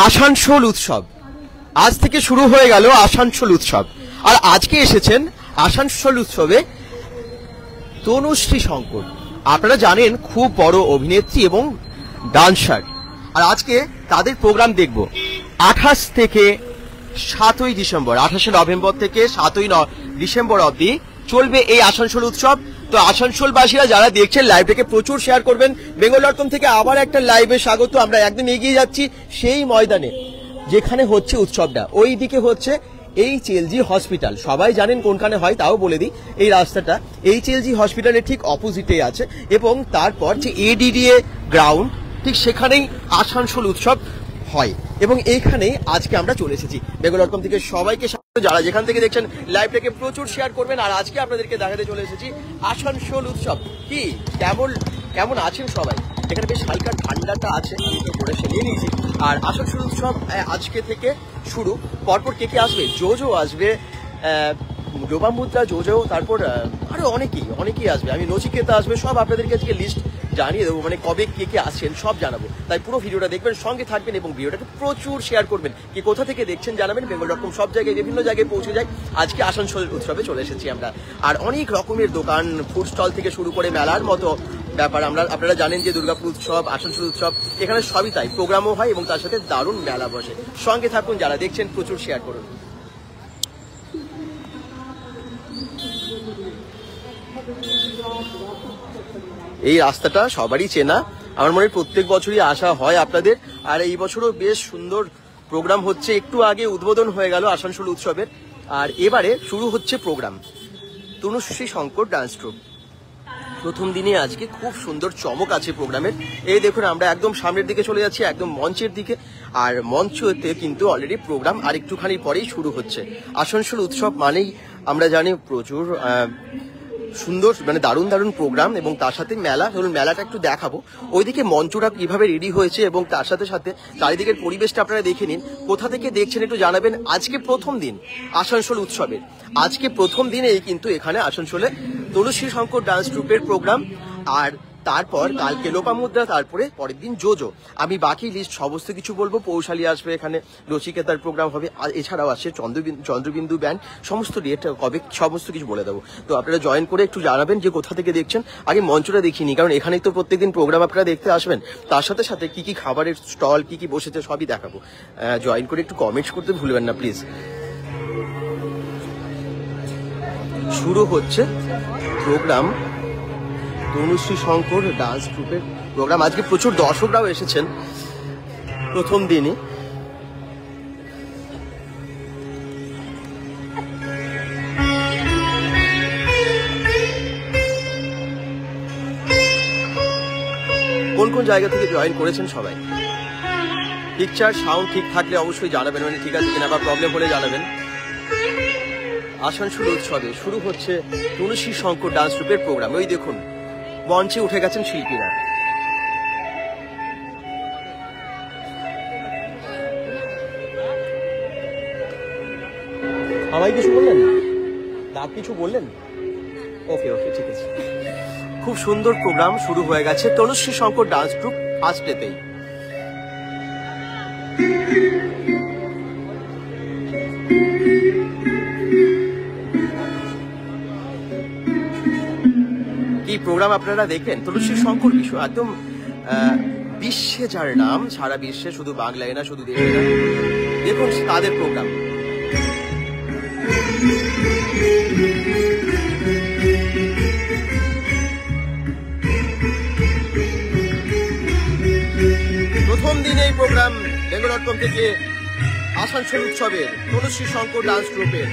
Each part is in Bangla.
আসানসোল উৎসব আজ থেকে শুরু হয়ে গেল আসানসোল উৎসব। আর আজকে এসেছেন আসানসোল উৎসবে তনুশ্রী শঙ্কর। আপনারা জানেন খুব বড় অভিনেত্রী এবং ডান্সার। আর আজকে তাদের প্রোগ্রাম দেখব 28 থেকে 7ই ডিসেম্বর, 28শে নভেম্বর থেকে 7ই ডিসেম্বর অবধি চলবে এই আসানসোল উৎসব। তো আসানসোলবাসীরা যারা দেখছেন লাইভটাকে প্রচুর শেয়ার করবেন। বেঙ্গল.com থেকে আবার একটা লাইভে স্বাগত। আমরা একদম এগিয়ে যাচ্ছি সেই ময়দানে যেখানে হচ্ছে উৎসবটা। ওই দিকে হচ্ছে HLG হসপিটাল, সবাই জানেন কোনখানে হয় তাও বলে দিই। এই রাস্তাটা HLG হসপিটালের ঠিক অপোজিটে আছে এবং তারপর যে ADDA গ্রাউন্ড ঠিক সেখানেই আসানসোল উৎসব হয় এবং এইখানেই আজকে আমরা চলে এসেছি। বেঙ্গল.com থেকে সবাইকে যারা যেখান থেকে দেখছেন লাইভটাকে প্রচুর শেয়ার করবেন। আর আজকে আপনাদেরকে দেখাতে চলে এসেছি আসানসোল উৎসব। কি কেমন আছেন সবাই? এখানে বেশ হালকা ঠান্ডাটা আছে, করে নিয়ে নিয়েছি। আর আসানসোল উৎসব আজকে থেকে শুরু। পরপর কে আসবে? জোজো আসবে, লোপামুদ্রা, জোজো, তারপর আরো অনেকেই আসবে। আমি নচিকেতা আসবে, সব আপনাদেরকে আজকে লিস্ট জানিয়ে দেবো, মানে কবে কে আসছেন সব জানাবো। তাই পুরো ভিডিওটা দেখবেন, সঙ্গে থাকবেন এবং ভিডিওটাকে প্রচুর শেয়ার করবেন। কি কোথা থেকে দেখছেন জানাবেন। বেঙ্গল.com সব জায়গায় বিভিন্ন জায়গায় পৌঁছে যায়। আজকে আসানসোল উৎসবে চলে এসেছি আমরা। আর অনেক রকমের দোকান, ফুড স্টল থেকে শুরু করে মেলার মতো ব্যাপার। আপনারা জানেন যে দুর্গাপুর উৎসব, আসানসোল উৎসব, এখানে সবই তাই, প্রোগ্রামও হয় এবং তার সাথে দারুণ মেলা বসে। সঙ্গে থাকুন, যারা দেখছেন প্রচুর শেয়ার করুন। এই রাস্তাটা সবারই চেনা, আমার মনে হয় প্রত্যেক বছরই আসা হয় আপনাদের। আর এই বছরও বেশ সুন্দর প্রোগ্রাম হচ্ছে। একটু আগে উদ্বোধন হয়ে গেল আসানসোল উৎসবের, আর এবারে শুরু হচ্ছে programme. Tanushree Shankar dance troupe প্রথম দিনে আজকে খুব সুন্দর চমক আছে প্রোগ্রামের। এই দেখুন, আমরা একদম সামনের দিকে চলে যাচ্ছি, একদম মঞ্চের দিকে। আর মঞ্চতে কিন্তু অলরেডি প্রোগ্রাম আর একটুখানি পরেই শুরু হচ্ছে। আসানসোল উৎসব মানেই আমরা জানি প্রচুর সুন্দর, মানে দারুণ প্রোগ্রাম এবং তার সাথে মেলা। ধরুন মেলাটা একটু দেখাবো, ওইদিকে মঞ্চটা কিভাবে রেডি হয়েছে এবং তার সাথে সাথে চারিদিকের পরিবেশটা আপনারা দেখে নিন। কোথা থেকে দেখছেন একটু জানাবেন। আজকে প্রথম দিন আসানসোল উৎসবের, আজকে প্রথম দিনেই কিন্তু এখানে আসানসোলে তনুশ্রী শঙ্কর ডান্স ট্রুপের প্রোগ্রাম। আর তারপর কালকে লোপামুদ্রা, তারপরে পরের দিন জোজো। আমি বাকি লিস্ট সমস্ত কিছু বলবো। পৌশালী আসবে, এখানে রসিকেতার প্রোগ্রাম হবে, আর এছাড়াও আসছে চন্দ্রবিন্দু ব্যান্ড। সমস্ত ডেট কবে সমস্ত কিছু বলে দেবো। তো আপনারা জয়েন করে একটু জানাবেন যে কোথা থেকে দেখছেন। আগে মঞ্চটা দেখিনি, কারণ এখানেই তো প্রত্যেকদিন প্রোগ্রাম আপনারা দেখতে আসবেন। তার সাথে সাথে কি খাবারের স্টল, কি বসেছে সবই দেখাবো। জয়েন করে একটু কমেন্টস করতে ভুলবেন না প্লিজ। শুরু হচ্ছে প্রোগ্রাম, তনুশ্রী শঙ্কর ডান্স গ্রুপের প্রোগ্রাম। আজকে প্রচুর দর্শকরাও এসেছেন প্রথম দিনই। কোন জায়গা থেকে জয়েন করেছেন সবাই? পিকচার সাউন্ড ঠিক থাকলে অবশ্যই জানাবেন, মানে ঠিক আছে কিনা, বা প্রবলেম হলে জানাবেন। আসানসোল উৎসবে শুরু হচ্ছে তনুশ্রী শঙ্কর ডান্স গ্রুপের প্রোগ্রাম। ওই দেখুন মঞ্চে উঠে গেছেন শিল্পীরা। আমায় কিছু বললেন না? কিছু বললেন? ওকে ঠিক আছে। খুব সুন্দর প্রোগ্রাম শুরু হয়ে গেছে Tanushree Shankar dance group first ডেতেই। কি প্রোগ্রাম আপনারা দেখবেন। তনুশ্রী শঙ্কর একদম বিশ্বে যার নাম, সারা বিশ্বে, শুধু বাংলায় না, শুধু দেশে না। দেখুন তাদের প্রোগ্রাম। প্রথম দিনে এই প্রোগ্রাম বেঙ্গল.com থেকে আসানসোল উৎসবের তনুশ্রী শঙ্কর ডান্স গ্রুপের।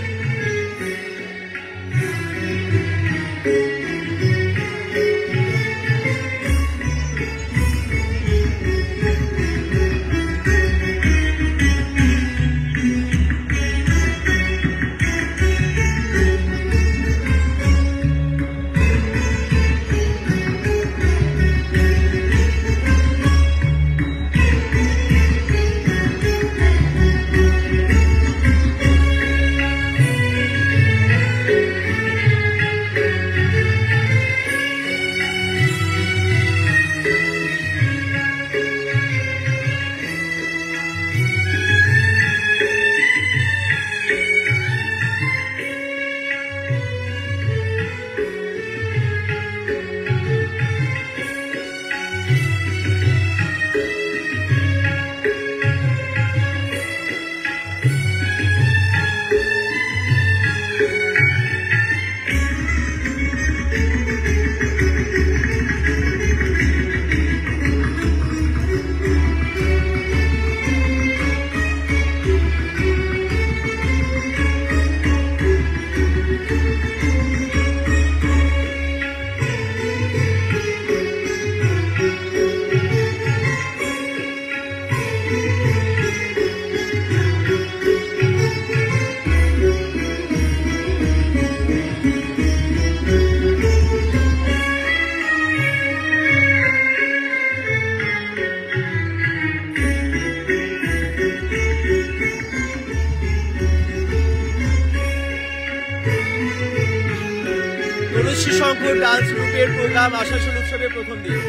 তনুশ্রী শঙ্কর ডান্স গ্রুপের প্রোগ্রাম আসানসোল উৎসবের প্রথম দিন।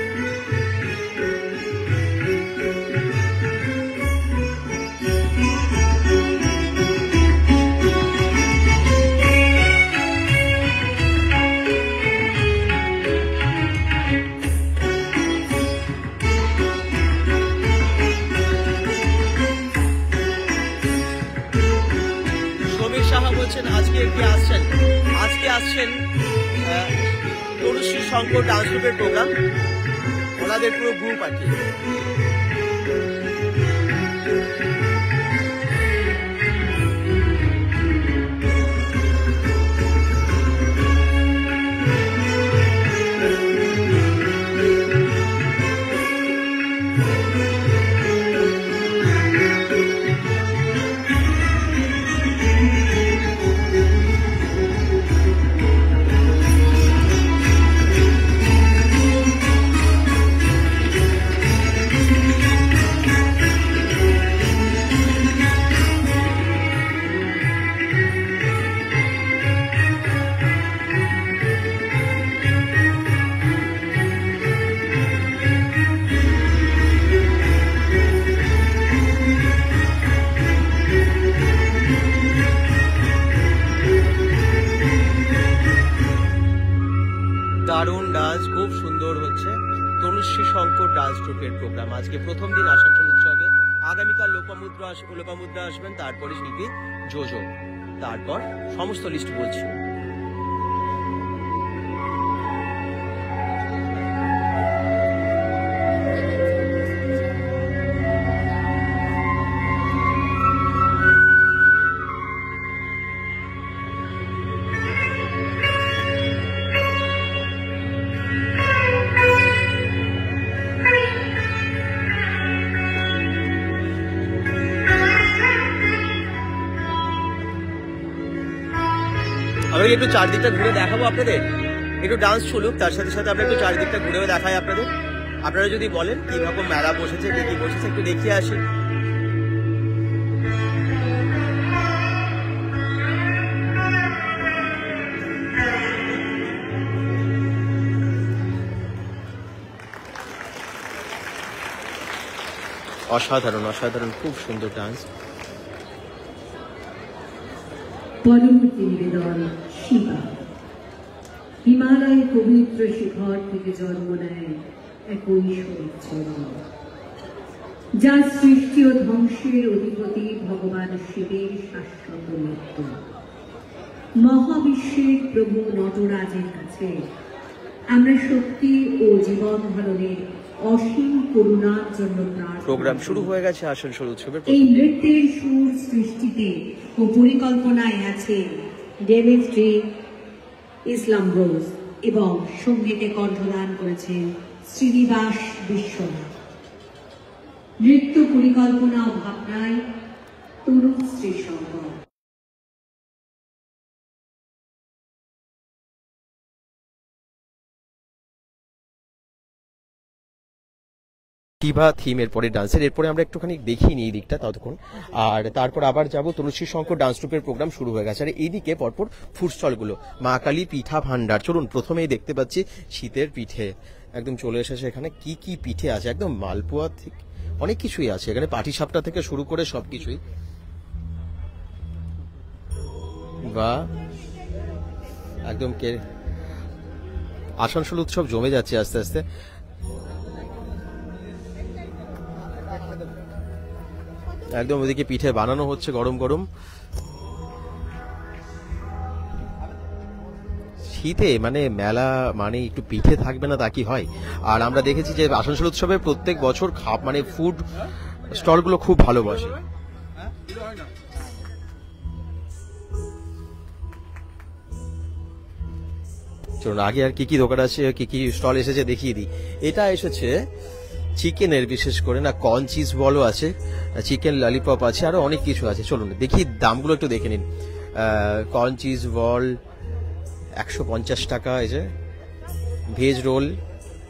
সমীর সাহা বলছেন আজকে আসছেন তনুশ্রী শঙ্কর ডান্স গ্রুপের প্রোগ্রাম, ওনাদের পুরো গ্রুপ আর কি। দারুণ ডান্স, খুব সুন্দর হচ্ছে তনুশ্রী শঙ্কর ডান্স গ্রুপের প্রোগ্রাম। আজকে প্রথম দিন আসানসোল উৎসবে। আগামীকাল লোপামুদ্রা আসবেন, তারপরে শিল্পী জোজো, তারপর সমস্ত লিস্ট বলছি। আমি একটু চারদিকটা ঘুরে দেখাবো আপনাদের, একটু ডান্স চলুক, তার সাথে সাথে আমরা একটু চারিদিকটা ঘুরেও দেখাই আপনাদের। আপনারা যদি বলেন কি রকম মেলা বসেছে, কি কি বসেছে, একটু দেখিয়ে আসি। অসাধারণ অসাধারণ, খুব সুন্দর ডান্স। পরবর্তী নিবেদন শিবা। হিমালয়ের পবিত্র শিখর থেকে জন্ম নেয় এক ঐশ্বরিক, যা সৃষ্টি ও ধ্বংসের অধিপতি ভগবান শিবের শাশ্বত মৃত্যু। মহাবিশ্বের প্রভু নটরাজের কাছে আমরা শক্তি ও জীবন ধারণের অসীম করুণার জন্য প্রোগ্রাম শুরু হয়ে গেছে আসানসোল উৎসবের। এই নৃত্যের সুর সৃষ্টিতে ও পরিকল্পনায় আছে ডেমিস্ট্রি ইসলাম রোজ এবং সঙ্গীতে কণ্ঠদান করেছেন শ্রীনিবাস বিশ্বনাথ। নৃত্য পরিকল্পনা ও ভাবনায় তনুশ্রী শঙ্কর। শিবা থিম এরপরে ডান্সের, এরপরে আমরা একটুখানি দেখিনি এই দিকটা ততক্ষণ, আর তারপর আবার যাব তনুশ্রী শঙ্কর ডান্স গ্রুপের প্রোগ্রাম শুরু হয়ে গেছে। আর এইদিকে পরপর ফুড স্টলগুলো, মা কালী পিঠা ভান্ডার। চলুন, প্রথমেই দেখতে পাচ্ছি শীতের পিঠে একদম চলে এসেছে। এখানে কি কি পিঠে আছে, একদম মালপোয়া থেকে অনেক কিছুই আছে এখানে, পাটিসাপটা থেকে শুরু করে সবকিছুই। বা একদম আসানসোল উৎসব জমে যাচ্ছে আস্তে আস্তে। একদম ওদিকে পিঠে বানানো হচ্ছে গরম গরম। শীতে মানে মেলা মানে একটু পিঠে থাকবে না তা কি হয়। আর আমরা দেখেছি যে আসানসোল উৎসবে প্রত্যেক বছর মানে ফুড স্টলগুলো খুব ভালোবাসে। চলুন আগে আর কি কি দোকান আছে, কি কি স্টল এসেছে দেখিয়ে দিই। এটা এসেছে চিকেনের বিশেষ করে না কর্ন চিজ বলও আছে, চিকেন ললিপপ আছে, আরো অনেক কিছু আছে। চলুন দেখি দামগুলো একটু দেখে নিন। কর্ন চিজ বল 150 টাকা, এই যে veg role,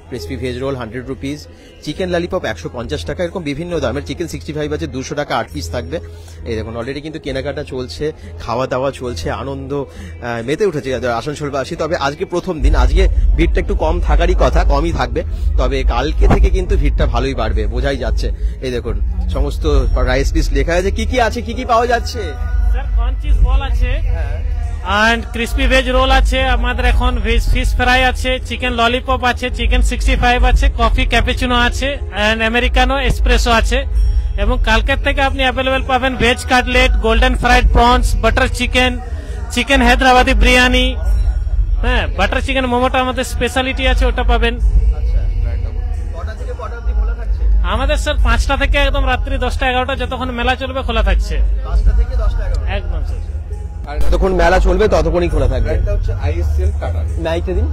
crispy veg role 100 rupees, chicken lollipop 150 টাকা, এরকম বিভিন্ন দামের। চিকেন 65 আছে 200 টাকা 8 পিস থাকবে। এই দেখুন অলরেডি কিন্তু কেনাকাটা চলছে, খাওয়া দাওয়া চলছে, আনন্দ মেতে উঠেছে আসানসোলবাসী। তবে আজকে প্রথম দিন, আজকে ভিড়টা একটু কম থাকারই কথা, কমই থাকবে, তবে কালকে থেকে কিন্তু ভিড়টা ভালোই বাড়বে, বোঝাই যাচ্ছে। এই দেখুন সমস্ত রাইস পিস লেখা আছে, কি কি আছে, কি কি পাওয়া যাচ্ছে। স্যার কর্ন চিজ বল আছে এন্ড ক্রিসপি ভেজ রোল আছে, আমাদের এখন ভেজ ফিশ ফ্রাই আছে, চিকেন ললিপপ আছে, চিকেন 65 আছে, কফি ক্যাপুচিনো আছে এন্ড আমেরিকানো এসপ্রেসো আছে। এবং কালকের থেকে আপনি অ্যাভেলেবেল পাবেন veg cutlet, golden fried prawns, butter chicken, chicken Hyderabadi biryani, হ্যাঁ বাটার চিকেন মোমোটা আমাদের স্পেশালিটি আছে, ওটা পাবেন। আমাদের স্যার 5টা থেকে একদম রাত্রি 10টা 11টা যতক্ষণ মেলা চলবে খোলা থাকছে। একদম স্যার, যতক্ষণ মেলা চলবে ততক্ষণই খোলা থাকবে। ব্র্যান্ডটা হচ্ছে আইএসএল টাটা। নাইটে দিন।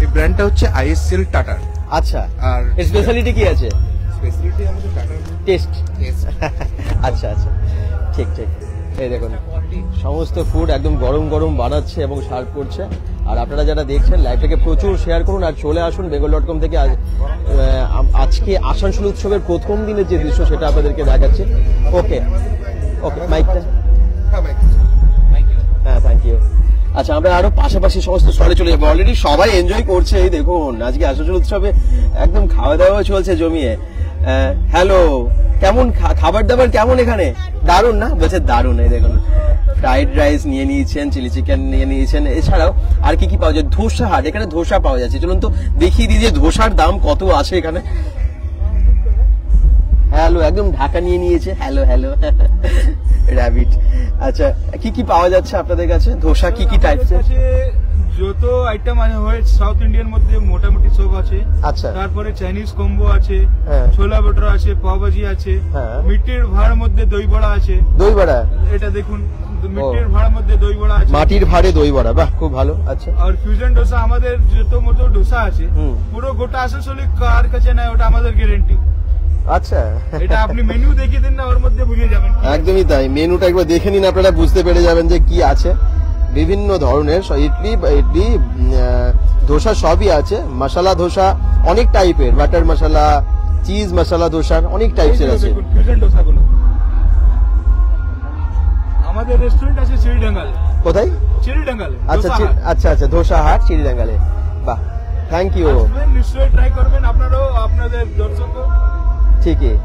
এই ব্র্যান্ডটা হচ্ছে আইএসএল টাটা। আচ্ছা, আর এর স্পেশালিটি কি আছে? স্পেশালিটি আমাদের টাটার টেস্ট। আচ্ছা আচ্ছা, ঠিক ঠিক। এই দেখুন সমস্ত ফুড একদম গরম গরম বানাচ্ছে এবং সার্ভ করছে। আর আপনারা যারা দেখছেন লাইভটাকে প্রচুর শেয়ার করুন আর চলে আসুন bengal.com থেকে। আজকে আসানসোল উৎসবের প্রথম দিনের যে দৃশ্য সেটা আপনাদেরকে দেখাচ্ছি। ওকে ওকে, মাইকটা। হ্যাঁ, থ্যাংক ইউ। আচ্ছা, আমরা আরো পাশাপাশি সমস্ত স্টলে চলে যাবো। অলরেডি সবাই এনজয় করছে। এই দেখুন আজকে আসানসোল উৎসবে একদম খাওয়া দাওয়া চলছে জমিয়ে। হ্যালো, কেমন খাবার দাবার কেমন এখানে? দারুন না? বলছে দারুন। এই দেখুন ফ্রাইড রাইস নিয়ে নিয়েছেন, চিলি চিকেন নিয়ে নিয়েছেন, এছাড়াও আর কি কি পাওয়া যায়? ধোসা হাট, এখানে ধোসা পাওয়া যাচ্ছে। চলুন তো দেখিয়ে দিই যে ধোসার দাম কত আছে এখানে। হ্যালো, একদম ঢাকা নিয়ে নিয়েছে। Hello hello rabbit. আচ্ছা, কি কি পাওয়া যাচ্ছে আপনাদের কাছে? ধোসা কি কি টাইপস? যত আইটেম হয় সাউথ ইন্ডিয়ান মধ্যে মোটামুটি সব আছে। আচ্ছা, তারপরে চাইনিজ কম্বো আছে, হ্যাঁ। ছোলা বাটার আছে, পাও ভাজি আছে, হ্যাঁ। মিষ্টির ভাড়ার মধ্যে দই বড়া আছে। দই বড়া, এটা দেখুন মিষ্টির ভাড়ার মধ্যে দই বড়া আছে, মাটির ভাড়ে দই বড়া, বাহ খুব ভালো। আচ্ছা, আর ফিউশন ডোসা আমাদের যত মতো ডোসা আছে পুরো গোটা আসানসোলে কার কাছে নাই, ওটা আমাদের গ্যারেন্টি। আচ্ছা, এটা আপনি মেনু দেখিয়ে দিন না, ওর মধ্যে বুঝে যাবেন। একদমই তাই। মেনুটা একবার দেখে নিন, আপনারা বুঝতে পেরে যাবেন যে কি আছে। বিভিন্ন ধরনের ইডলি ধোসা সবই আছে। মশলা ধোসা অনেক টাইপের, বাটার মশলা, চিজ মশলা ধোসার অনেক টাইপের আছে। ফিউশন ডোসাগুলো আমাদের রেস্টুরেন্ট আছে চিড়িডাঙ্গাল। কোথায়? চিড়িডাঙ্গাল। আচ্ছা আচ্ছা আচ্ছা, ধোসা হাট চিড়িডাঙ্গালে। বাহ, থ্যাংক ইউ। নিশ্চয়ই ট্রাই করবেন, আপনারাও আপনাদের দর্শকও। ঠিকই,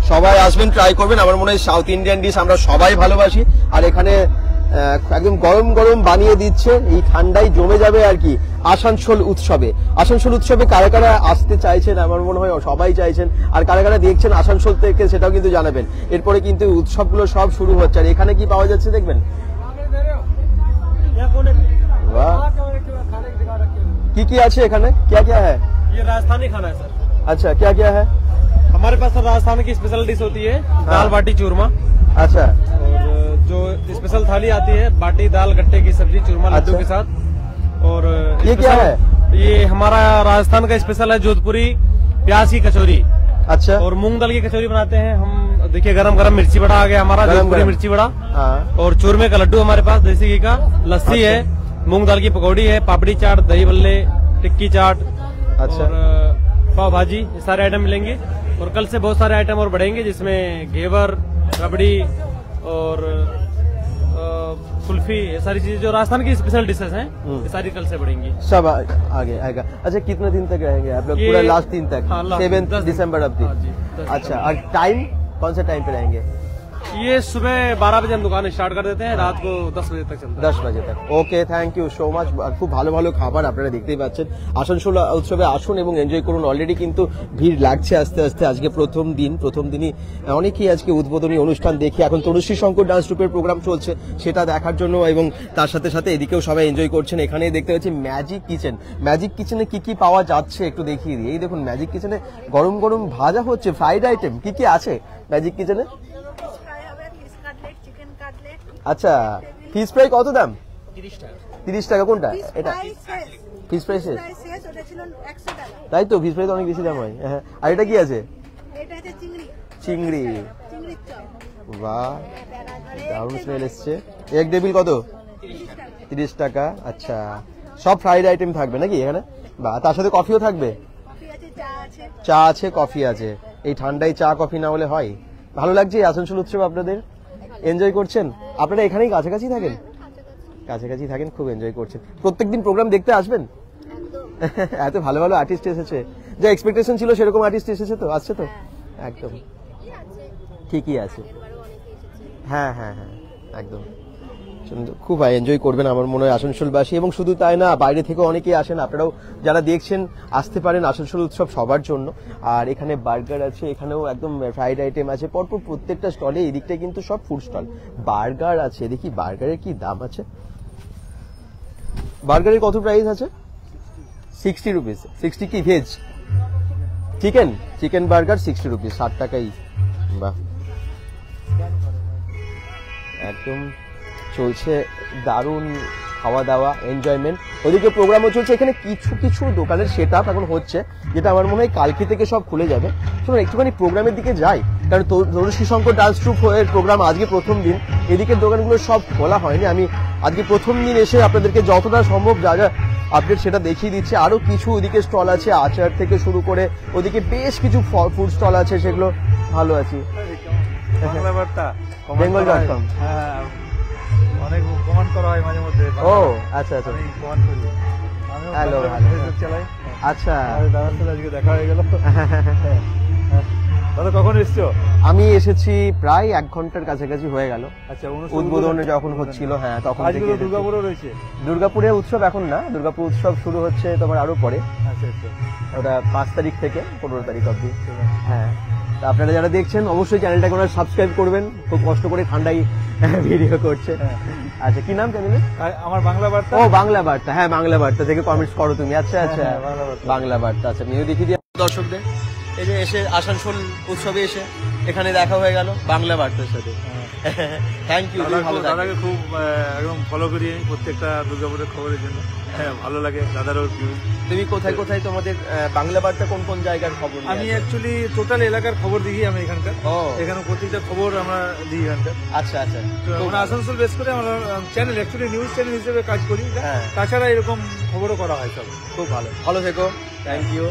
সবাই আসবেন, ট্রাই করবেন। আমার মনে হয় সাউথ ইন্ডিয়ান ডিশ আমরা সবাই ভালোবাসি। আর এখানে একদম গরম গরম বানিয়ে দিচ্ছে, এই ঠান্ডায় জমে যাবে আর কি আসানসোল উৎসবে। আসানসোল উৎসবে কারা কারা আসতে চাইছেন? আমার মনে হয় সবাই চাইছেন। আর কারা কারা দেখছেন আসানসোল থেকে সেটাও কিন্তু জানাবেন। এরপরে কিন্তু উৎসবগুলো সব শুরু হচ্ছে। আর এখানে কি পাওয়া যাচ্ছে দেখবেন। বাহ, কি কি আছে এখানে? क्या क्या है? ये राजस्थानी खाना है सर। अच्छा, क्या क्या है हमारे पास सर राजस्थान की स्पेशल डिश होती है दाल बाटी चूरमा। अच्छा, और जो स्पेशल थाली आती है बाटी दाल गट्टे की सब्जी चूरमा लड्डू अच्छा। के साथ। और ये क्या स्पेशल- है? ये हमारा राजस्थान का स्पेशल है जोधपुरी प्याज की कचौरी अच्छा, और मूंग दाल की कचौरी बनाते हैं हम। देखिए गरम गरम मिर्ची बड़ा आ गया हमारा, गरम जोधपुरी गरम। मिर्ची बड़ा। हाँ, और चूरमे का लड्डू हमारे पास देसी घी का, लस्सी अच्छा। है, मूंग दाल की पकौड़ी है, पापड़ी चाट, दही बल्ले, टिक्की चाट, अच्छा। और पाव भाजी, ये सारे आइटम मिलेंगे। और कल से बहुत सारे आइटम और बढ़ेंगे जिसमें घेवर, रबड़ी और कुल्फी, ये सारी चीजें जो राजस्थान की स्पेशल डिशेस हैं ये सारी कल से बढ़ेंगी। सब आगे आएगा। अच्छा, कितने दिन तक रहेंगे आप लोग? ये- पूरा लास्ट दिन तक? हाँ, last 7 10 दिन। दिसंबर अवधि? हाँ जी, 10 अच्छा, और टाइम कौन से टाइम पे रहेंगे? ये सुबह 12 बजे हम दुकान स्टार्ट कर देते हैं, रात को 10 बजे तक चलता है। 10 বাজে तक। ওকে, থ্যাংক ইউ সো মাচ। খুব ভালো ভালো খাবার আপনারা দেখতেই পাচ্ছেন। আসানসোল উৎসবে আসুন এবং এনজয় করুন। অলরেডি কিন্তু ভিড় লাগছে আস্তে আস্তে। আজকে প্রথম দিনই অনেকেই আজকে উদ্বোধনী অনুষ্ঠান দেখে এখন তনুশ্রী শঙ্কর ডান্স গ্রুপের প্রোগ্রাম চলছে সেটা দেখার জন্য, এবং তার সাথে সাথে এদিকেও সবাই এনজয় করছেন। এখানে দেখতে পাচ্ছি ম্যাজিক কিচেন। ম্যাজিক কিচেনে কি কি পাওয়া যাচ্ছে একটু দেখিয়ে দিই। এই দেখুন ম্যাজিক কিচেনে গরম গরম ভাজা হচ্ছে, ফ্রাইড আইটেম কি কি আছে ম্যাজিক কিচেনে? আচ্ছা, ফিশ ফ্রাই কত দাম? 30 টাকা। কোনটা এটা? ফিশ ফ্রাই শেষ, শেষ, ওটা ছিল 100 টাকা। তাই তো ফিশ ফ্রাই তো অনেক বেশি দাম হয়। হ্যাঁ, আর এটা কি আছে? এটা হচ্ছে চিংড়ি, চিংড়ি। চিংড়ির চপ। বাহ, দারুণ স্মেল এসছে। এক টেবিল কত? 30 টাকা। আচ্ছা, সব ফ্রাইড আইটেম থাকবে নাকি এখানে? বা তার সাথে কফিও থাকবে? কফি আছে, চা আছে। চা আছে, কফি আছে। এই ঠান্ডায় চা কফি না হলে হয়? ভালো লাগছে এই আসানসোল উৎসব আপনাদের? এনজয় করছেন? আপনারা এখানেই কাছাকাছি থাকেন? কাছাকাছি থাকেন, খুব এনজয় করছেন। প্রত্যেকদিন প্রোগ্রাম দেখতে আসবেন? এত ভালো ভালো আর্টিস্ট এসেছে, যা এক্সপেকটেশন ছিল সেরকম আর্টিস্ট এসেছে তো, আসছে তো? একদম ঠিকই আছে। হ্যাঁ হ্যাঁ হ্যাঁ, একদম খুব এনজয় করবেন আমার মনে হয় আসানসোলবাসী। এবং শুধু তাই না, বাইরে থেকে অনেকেই আসেন, আপনারাও যারা দেখছেন আসতে পারেন। আসানসোল উৎসব সবার জন্য। আর এখানে বার্গার আছে, এখানেও একদম ফ্রাইড আইটেম আছে পরপর প্রত্যেকটা স্টলে। এদিকটায় কিন্তু সব ফুড স্টল। বার্গার আছে, দেখি বার্গারের কি দাম আছে। বার্গারের কত প্রাইস আছে? 60 রুপিস। 60 কি veg? Chicken, chicken burger 60 rupees, 60 টাকাই। বাহ, একদম চলছে দারুণ খাওয়া দাওয়া, এনজয়মেন্ট। ওদিকে প্রোগ্রামও চলছে। এখানে কিছু কিছু দোকানের সেট আপ এখন হচ্ছে, যেটা আমার মনে হয় কালকে থেকে সব খুলে যাবে। শুনুন, একটুখানি প্রোগ্রামের দিকে যাই, কারণ তনুশ্রী শঙ্কর ডান্স ট্রুপ এর প্রোগ্রাম আজকে প্রথম দিন। এদিকের দোকানগুলো সব খোলা হয়নি। আমি আজকে প্রথম দিন এসে আপনাদেরকে যতটা সম্ভব যা যা আপডেট সেটা দেখিয়ে দিচ্ছি। আরো কিছু ওদিকে স্টল আছে, আচার থেকে শুরু করে ওদিকে বেশ কিছু ফুড স্টল আছে, সেগুলো ভালো আছে। বাংলা বার্তা, bengal.com। হ্যাঁ, অনেক কমেন্ট করা হয় মাঝে মধ্যে। ও আচ্ছা আচ্ছা, আমি কমেন্ট করি, আমিও হ্যালো ফেসবুক চালাই। আচ্ছা। দাদার সাথে আজকে দেখা হয়ে গেল। দাদা কখন এসছো? আমি এসেছি প্রায় 1 ঘন্টার কাছাকাছি হয়ে গেল। আচ্ছা, উদ্বোধনে যখন হচ্ছিল, হ্যাঁ তখন আজকে থেকে তো এসেছি। দুর্গাপুরও রয়েছে। দুর্গাপুরের উৎসব এখন না, দুর্গাপুর উৎসব শুরু হচ্ছে তোমার আরো পরে। আচ্ছা আচ্ছা, ওটা 5 তারিখ থেকে 15 তারিখ অবধি। হ্যাঁ, তা আপনারা যারা দেখছেন অবশ্যই চ্যানেলটাকে ওনারা সাবস্ক্রাইব করবেন। খুব কষ্ট করে ঠান্ডায় ভিডিও করছে। আচ্ছা, কি নাম চ্যানেলের? আমার বাংলা বার্তা। ও বাংলা বার্তা, হ্যাঁ বাংলা বার্তা থেকে কমেন্টস করো তুমি। আচ্ছা আচ্ছা, হ্যাঁ, বাংলা বার্তা। বাংলা বার্তা। আচ্ছা, আমিও দেখিয়ে দিই দর্শকদের। এই যে এসে আসানসোল উৎসবে এসে এখানে দেখা হয়ে গেল বাংলা বার্তার সাথে। থ্যাংক ইউ, ভালো থাকবেন। দাদাকে খুব একদম ফলো করি প্রত্যেকটা দুর্গাপুরের খবরের জন্য। হ্যাঁ, ভালো লাগে দাদারও ভিউজ। তুমি কোথায় কোথায় তোমাদের বাংলা বার্তা কোন কোন জায়গার খবর নিয়ে আমি আসো? অ্যাকচুয়ালি টোটাল এলাকার খবর দিই আমি এখানকার। ও এখানে প্রত্যেকটা খবর আমরা দিই এখানকার। আচ্ছা আচ্ছা, তো আমরা আসানসোল বেস করে আমরা চ্যানেল, অ্যাকচুয়ালি নিউজ চ্যানেল হিসেবে কাজ করি। হ্যাঁ। তাছাড়া এরকম খবরও করা হয় সব। খুব ভালো, ভালো থেকো। Thank you.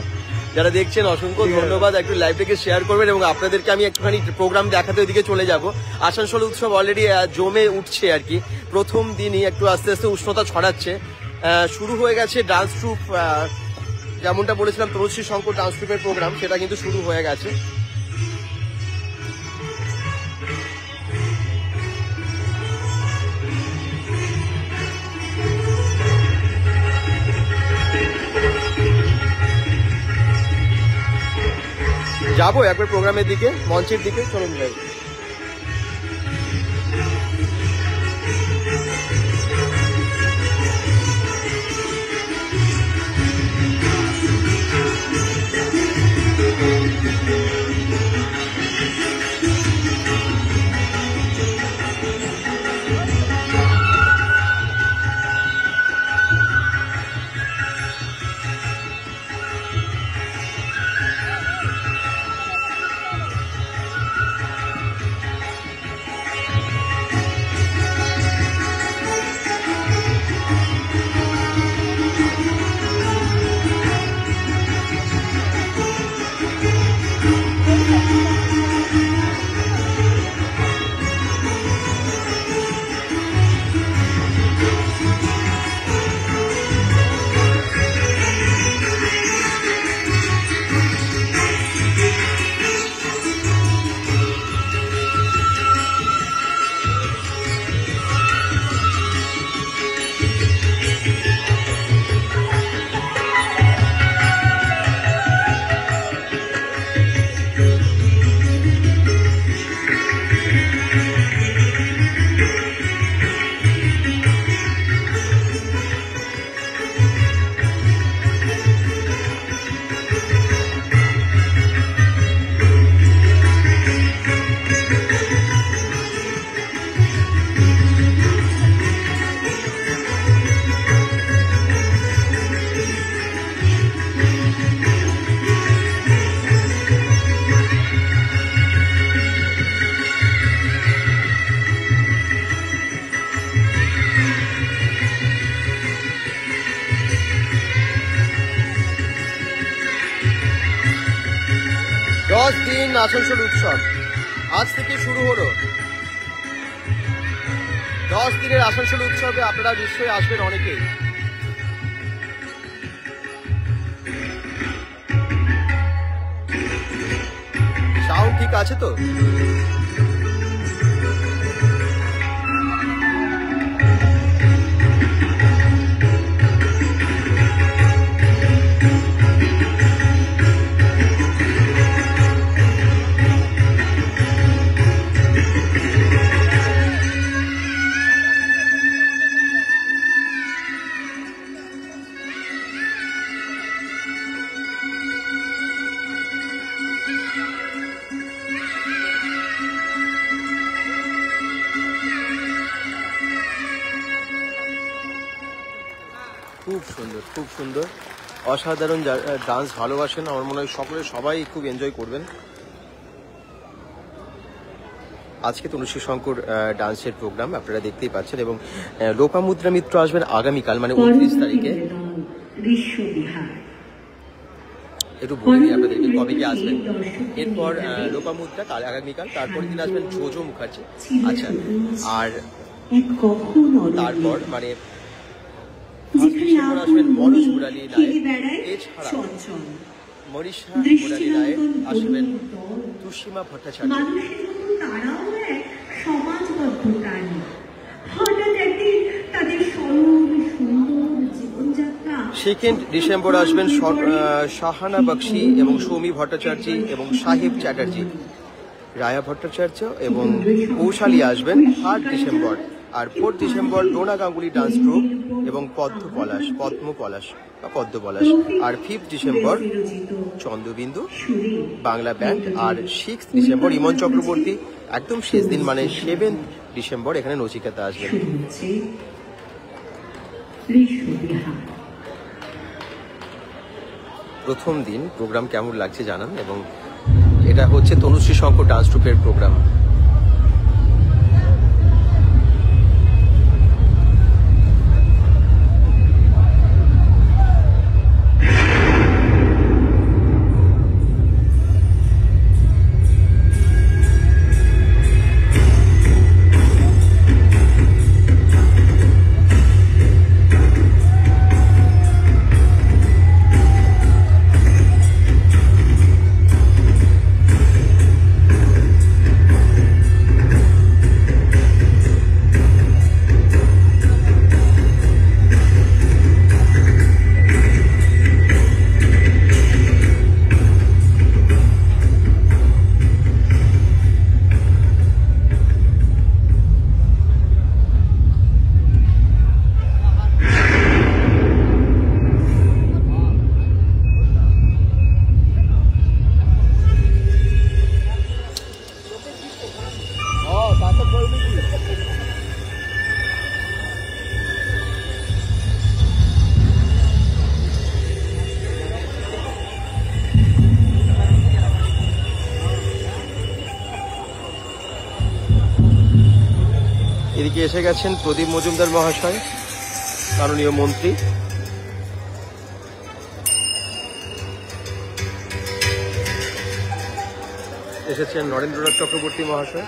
যারা দেখছেন অসংখ্য ধন্যবাদ। একটু লাইভটাকে শেয়ার করবেন এবং আপনাদেরকে আমি একটুখানি প্রোগ্রাম দেখাতে ওইদিকে চলে যাব। আসানসোল উৎসব অলরেডি জমে উঠছে আর কি। প্রথম দিনই একটু আস্তে আস্তে উষ্ণতা ছড়াচ্ছে। শুরু হয়ে গেছে ডান্স ট্রুপ, যেমনটা বলেছিলাম তনুশ্রী শঙ্কর ডান্স ট্রুপের প্রোগ্রাম, সেটা কিন্তু শুরু হয়ে গেছে। যাবো একবার প্রোগ্রামের দিকে, মঞ্চের দিকে, চলুন যাই। আসানসোল উৎসব আজ থেকে শুরু হলো। 10 দিনের আসানসোল উৎসবে আপনারা নিশ্চয়ই আসবেন অনেকেই। সাউন্ড ঠিক আছে তো? খুব সুন্দর, খুব সুন্দর, অসাধারণ। ডান্স ভালোবাসেন আমার মনে হয় সবাই খুব এনজয় করবেন। আজকে তনুশ্রী শঙ্কর ডান্সের প্রোগ্রাম আপনারা দেখতেই পাচ্ছেন এবং লোপামুদ্রা মিত্র আসবেন আগামীকাল মানে 29 তারিখে। একটু বলে দিই আপনাদেরকে কবে কি আসবেন। এরপর লোপামুদ্রা আগামীকাল, তারপরের দিন আসবেন জোজো মুখার্জি। আচ্ছা, আর তারপর মানে আসবেন মনোজ মুরালি নায়ক, এছাড়া মনীষা মুরালি নায়ক আসবেন, তুষিমা ভট্টাচার্য। সেকেন্ড ডিসেম্বর আসবেন শাহানা বক্সি এবং সৌমি ভট্টাচার্য এবং সাহিব চ্যাটার্জি। রায়া ভট্টাচার্য এবং কৌশালী আসবেন 3rd ডিসেম্বর। আর 4th December Dona Ganguly dance group এবং পদ্ম পলাশ। আর 5th December Chandrabindu Bangla band. আর 6th ডিসেম্বর ইমন চক্রবর্তী। একদম শেষ দিন মানে 7th ডিসেম্বর এখানে নচিকেতা আসবেন। প্রথম দিন প্রোগ্রাম কেমন লাগছে জানান। এবং এটা হচ্ছে তনুশ্রী শঙ্কর ডান্স গ্রুপের প্রোগ্রাম। এদিকে এসে গেছেন প্রদীপ মজুমদার মহাশয়, মাননীয় মন্ত্রী। এসেছেন নরেন্দ্রনাথ চক্রবর্তী মহাশয়।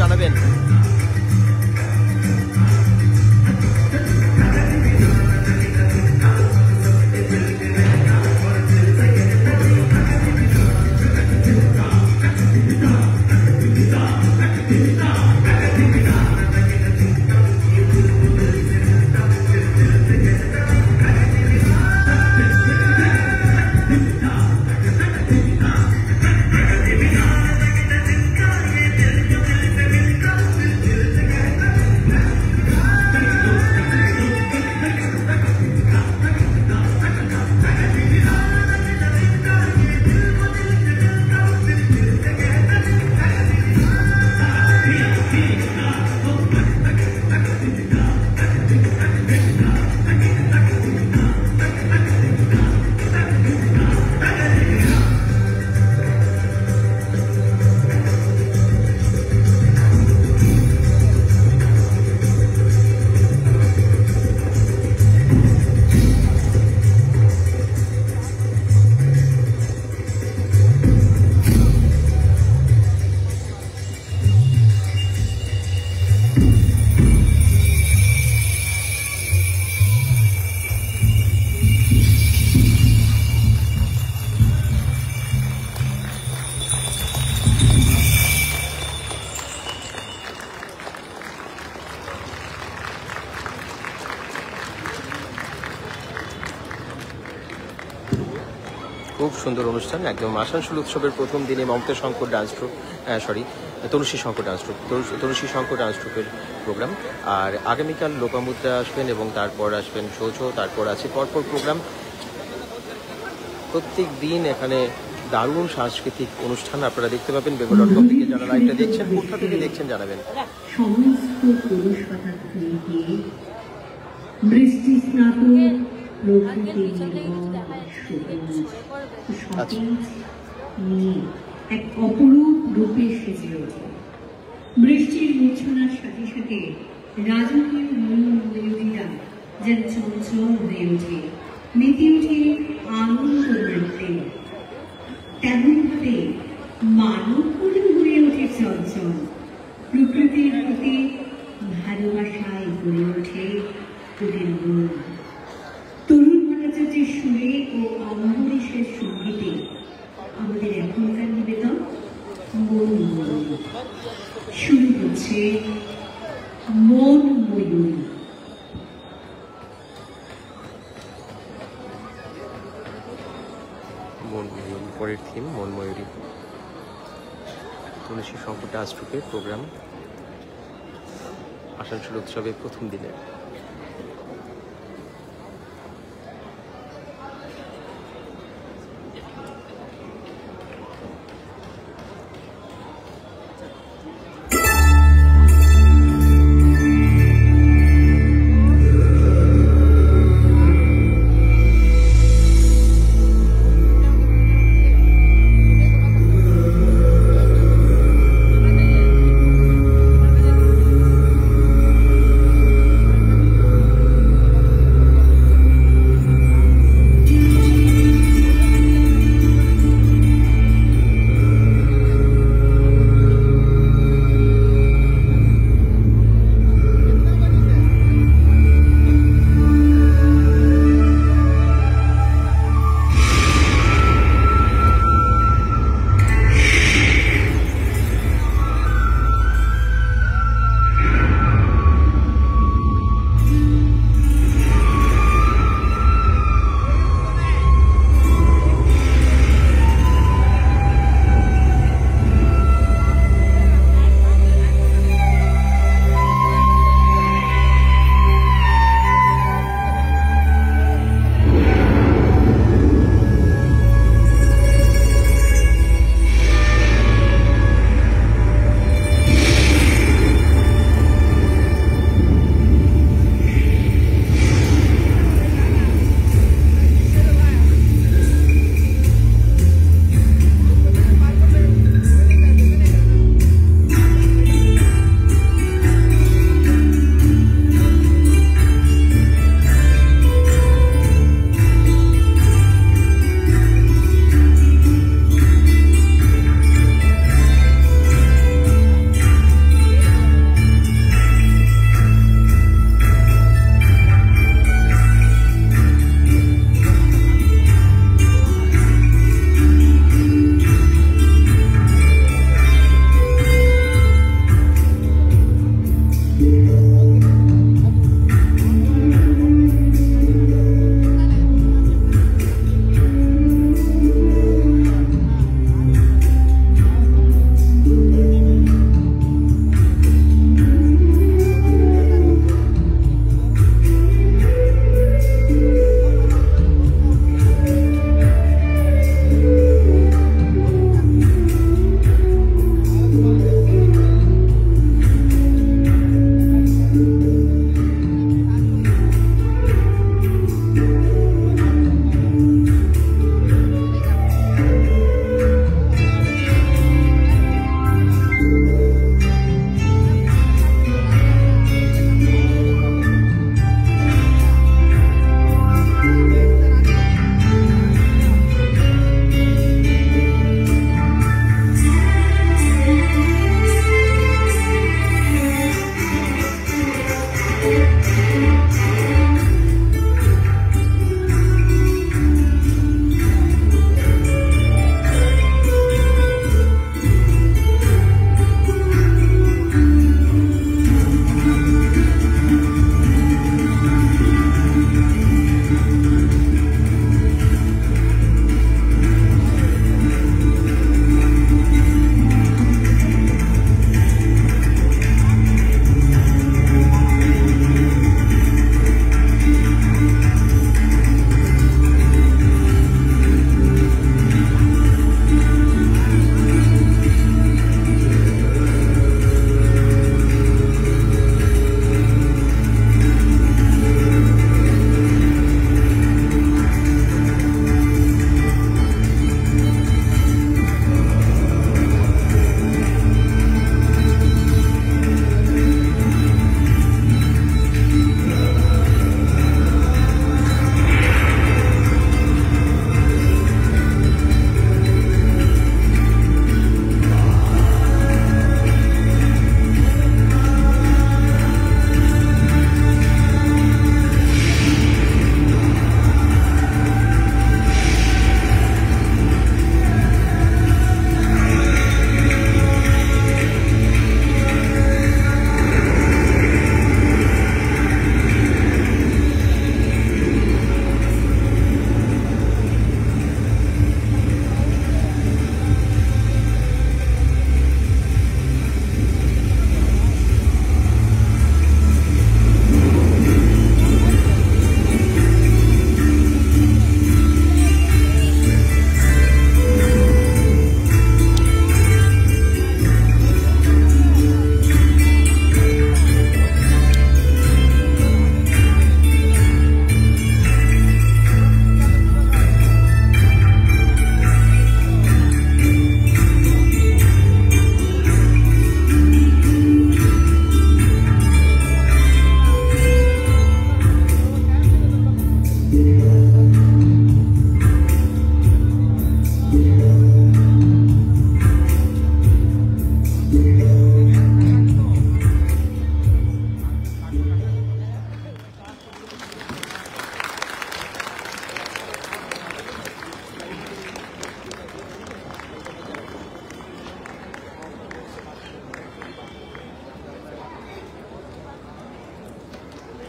জানাবেন। খুব সুন্দর অনুষ্ঠান, একদম আসানসোল উৎসবের প্রথম দিনে Mamata Shankar dance troupe, Tanushree Shankar dance troupe, Tanushree Shankar dance ট্রুপের প্রোগ্রাম। আর আগামীকাল লোপামুদ্রা আসবেন এবং তারপর আসবেন সৌচ, তারপর আছে পরপর প্রোগ্রাম। প্রত্যেক দিন এখানে দারুণ সাংস্কৃতিক অনুষ্ঠান আপনারা দেখতে পাবেন। বেঙ্গল.com থেকে যারা লাইভটা দেখছেন, কোথা থেকে দেখছেন জানাবেন। সমস্ত পুরুষ কথা ভুলিয়ে বৃষ্টি স্নাত প্রকৃতির সতেজ নিয়ে এক অপরূপ রূপে সেজে ওঠে। বৃষ্টির মূর্ছনার সাথে সাথে রাজকীয় ময়ূরীরা যেন চঞ্চল হয়ে ওঠে, মেতে ওঠে আনন্দ নৃত্যে। তেমনভাবে মানবগুলো হয়ে ওঠে চঞ্চল, প্রকৃতির প্রতি ভালোবাসায় গড়ে ওঠে ওদের মন। তরুণ ভট্টাচার্যের সুরে ও অম্বরীশের সঙ্গীতে আমাদের এখনকার নিবেদন মন ময়ূরী। শুরু হচ্ছে মন ময়ূরী। পরের থিম মন ময়ূরী, তনুশ্রী শঙ্কর ডান্স ট্রুপের প্রোগ্রাম আসানসোল উৎসবের প্রথম দিনে।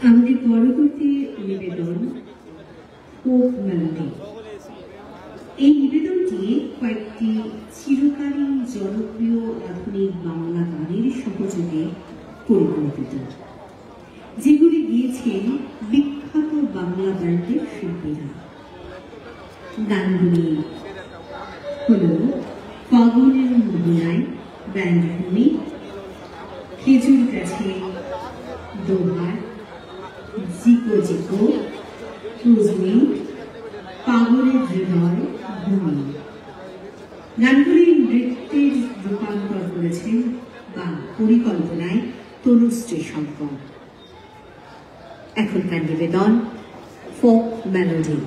আমাদের পরবর্তী নিবেদন ফোক মেলোডি। এই নিবেদনটি কয়েকটি চিরকালীন জনপ্রিয় আধুনিক বাংলা গানের সহযোগে পরিকল্পিত, যেগুলি গিয়েছেন বিখ্যাত বাংলা ব্যান্ডের শিল্পীরা। গানগুলি হল ফাগুনের মোহনায় ব্যান্ডভূমি, খেজুর গাছে দোহার, জিকো জিকো, কুজমি, পাগলের হৃদয়, ভূমি। গানগুলি নৃত্যের রূপান্তর করেছেন বা পরিকল্পনায় তনুশ্রী শঙ্কর। এখনকার নিবেদন folk melody.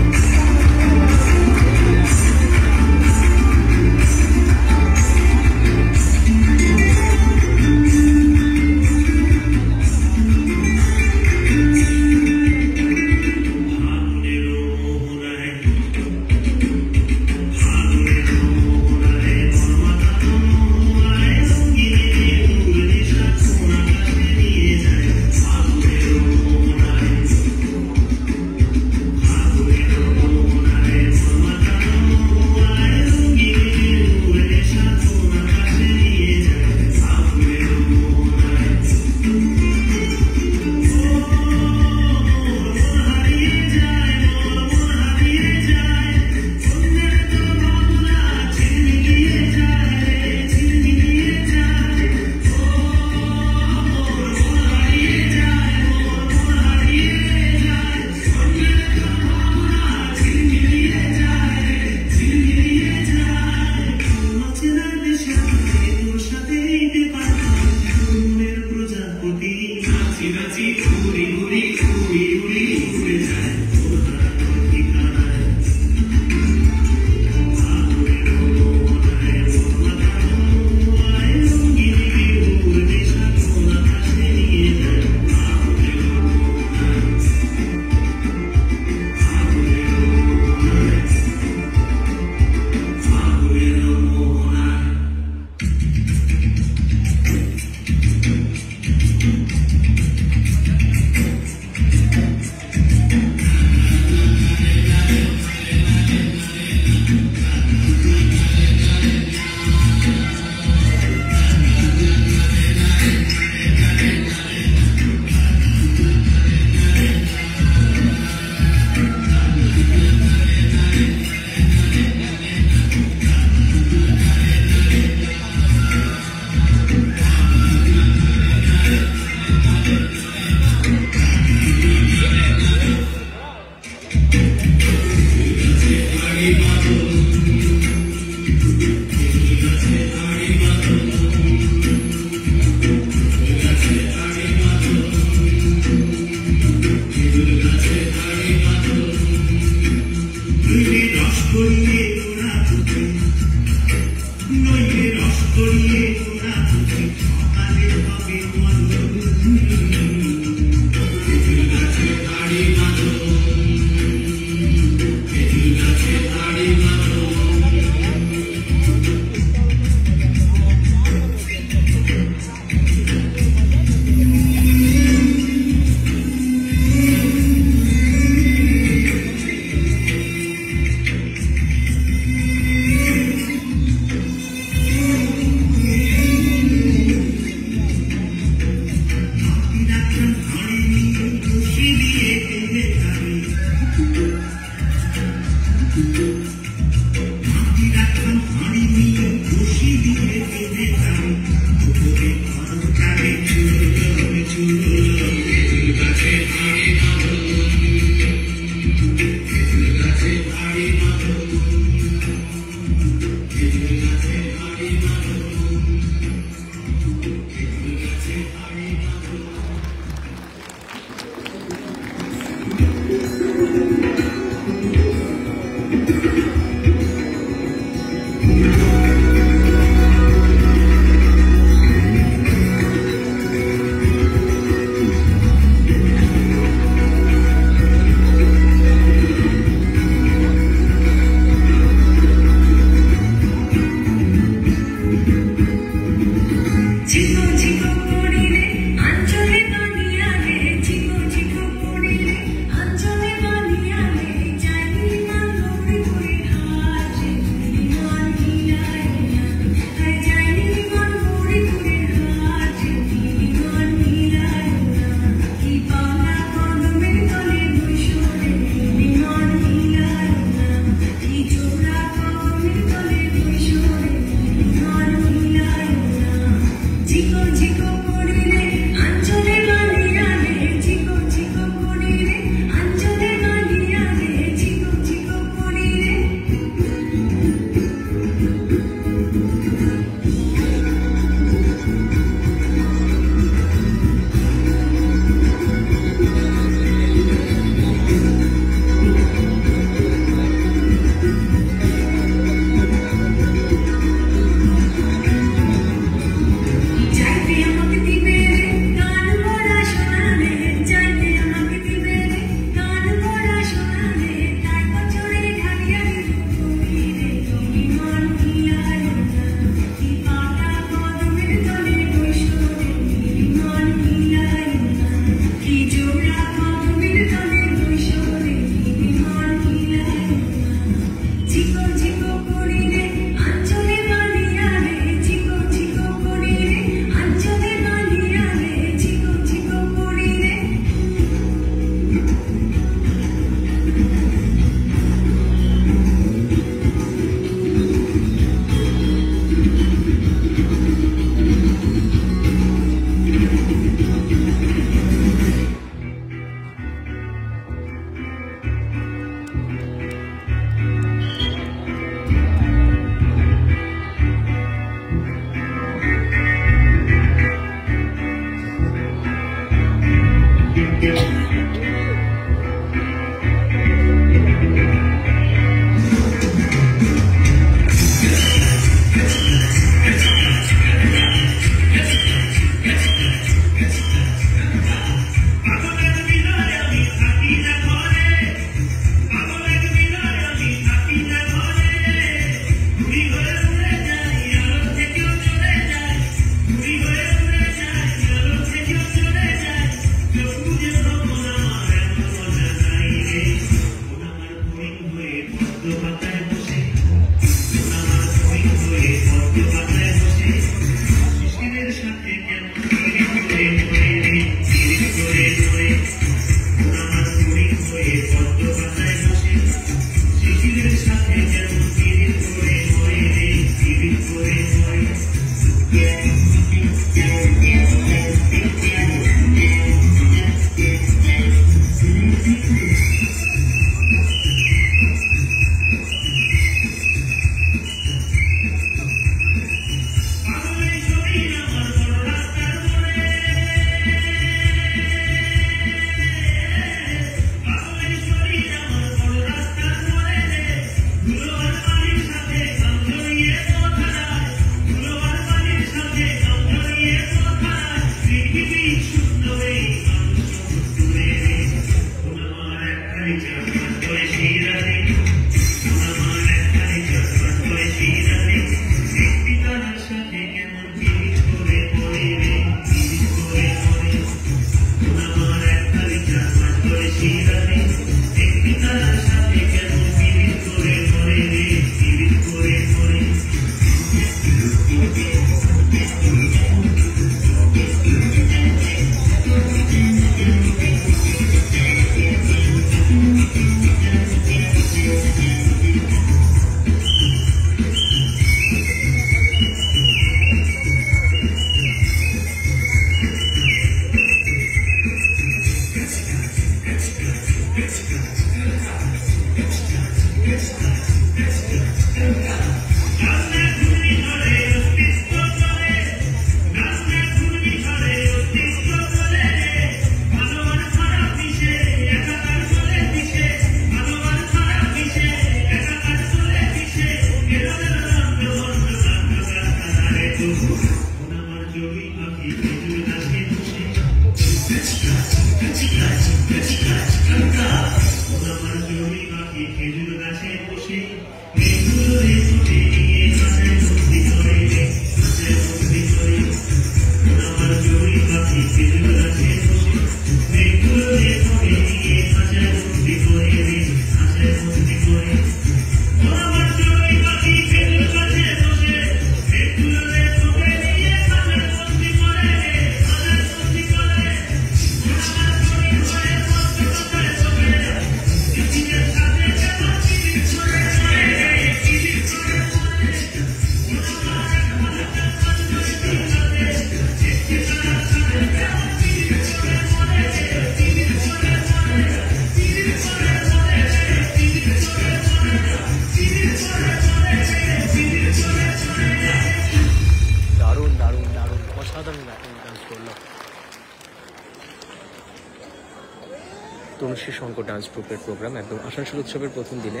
Tanushree Shankar dance গ্রুপের প্রোগ্রাম একদম আসানসোল উৎসবের প্রথম দিনে।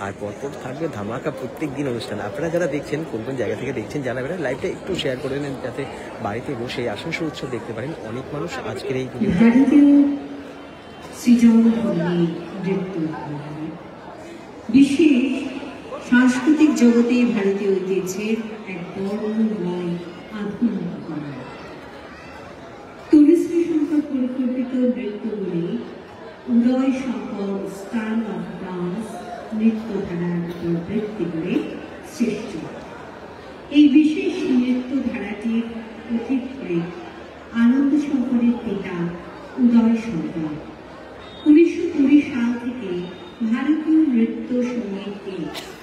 আর পরপর থাকবে ধামাকা প্রত্যেক দিন অনুষ্ঠান। আপনারা যারা দেখছেন, কোন কোন জায়গা থেকে দেখছেন জানাবেন, লাইভটা একটু শেয়ার করে নেন যাতে বাড়িতে বসে এই আসানসোল উৎসব দেখতে পারেন। অনেক মানুষ আজকের এই ভারতীয় সৃজনধর্মী নৃত্য বিশেষ সাংস্কৃতিক জগতে ভারতীয় ঐতিহ্যের এক বর্ণময় আধুনিকতা। তনুশ্রী শঙ্কর পরিকল্পিত নৃত্যগুলি উদয় শঙ্কর স্টাইল অফ ডান্স নৃত্যধারার উপর ভিত্তি করে সৃষ্ট। এই বিশেষ নৃত্যধারাটির পথিকৃৎ আনন্দ শঙ্করের পিতা উদয় শঙ্কর 1920 সাল থেকে ভারতীয় নৃত্য সঙ্গীতকে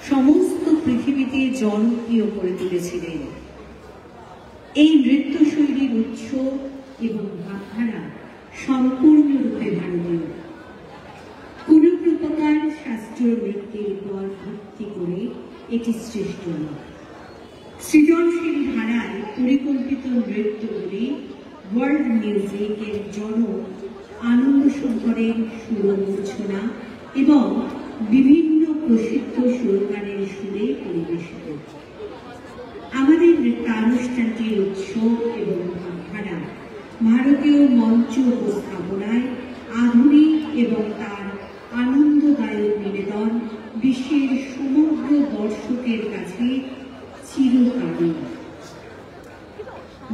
সমস্ত পৃথিবীতে জনপ্রিয় করে তুলেছিলেন। এই নৃত্যশৈলীর উৎস এবং ভাবধারা সম্পূর্ণরূপে ভারতীয়। কোন প্রকার শাস্ত্রীয় নৃত্যের উপর ভিত্তি করে এটি সৃষ্ট নয়। সৃজনশীল ধারায় পরিকল্পিত নৃত্যগুলি ওয়ার্ল্ড মিউজিকের জনক আনন্দ শঙ্করের সুরমূর্ছনা এবং বিভিন্ন প্রসিদ্ধ সুরকারের সুরে পরিবেশিত। আমাদের নৃত্যানুষ্ঠানটির উৎস এবং ভাবধারা ভারতীয় মঞ্চ উপস্থাপনায় আধুনিক এবং তার আনন্দদায়ক নিবেদন বিশ্বের সমগ্র দর্শকের কাছে চিরকালীন।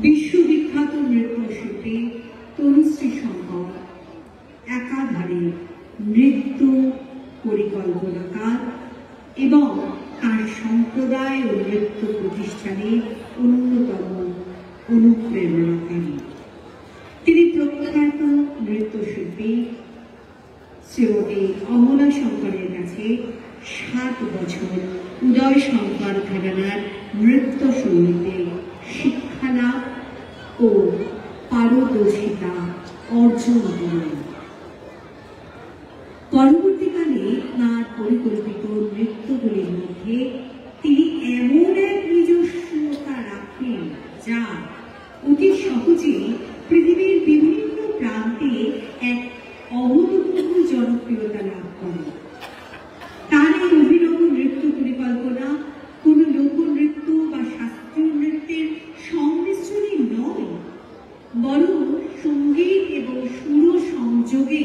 বিশ্ববিখ্যাত নৃত্যশিল্পী তনুশ্রী শঙ্কর একাধারে নৃত্য পরিকল্পনাকার এবং তার সম্প্রদায় ও নৃত্য প্রতিষ্ঠানের অন্যতম অনুপ্রেরণাকারী। তিনি প্রখ্যাত নৃত্যশিল্পী শ্রীমতী অমলা শঙ্করের কাছে 7 বছর উদয় শঙ্কর ঘরানার নৃত্য শৈলীতে শিক্ষালাভ ও পারদর্শিতা অর্জন করেন। পরবর্তীকালে তাঁর পরিকল্পিত নৃত্যগুলির মধ্যে তিনি এমন এক নিজস্বতা রাখেন যা অতি সহজেই পৃথিবীর বিভিন্ন প্রান্তে এক অভূতপূর্ব জনপ্রিয়তা লাভ করে। তার এই অভিনব নৃত্য পরিকল্পনা কোন লোকনৃত্য বা শাস্ত্রীয় নৃত্যের সংমিশ্রণই নয়, বরং সঙ্গীত এবং সুর সংযোগে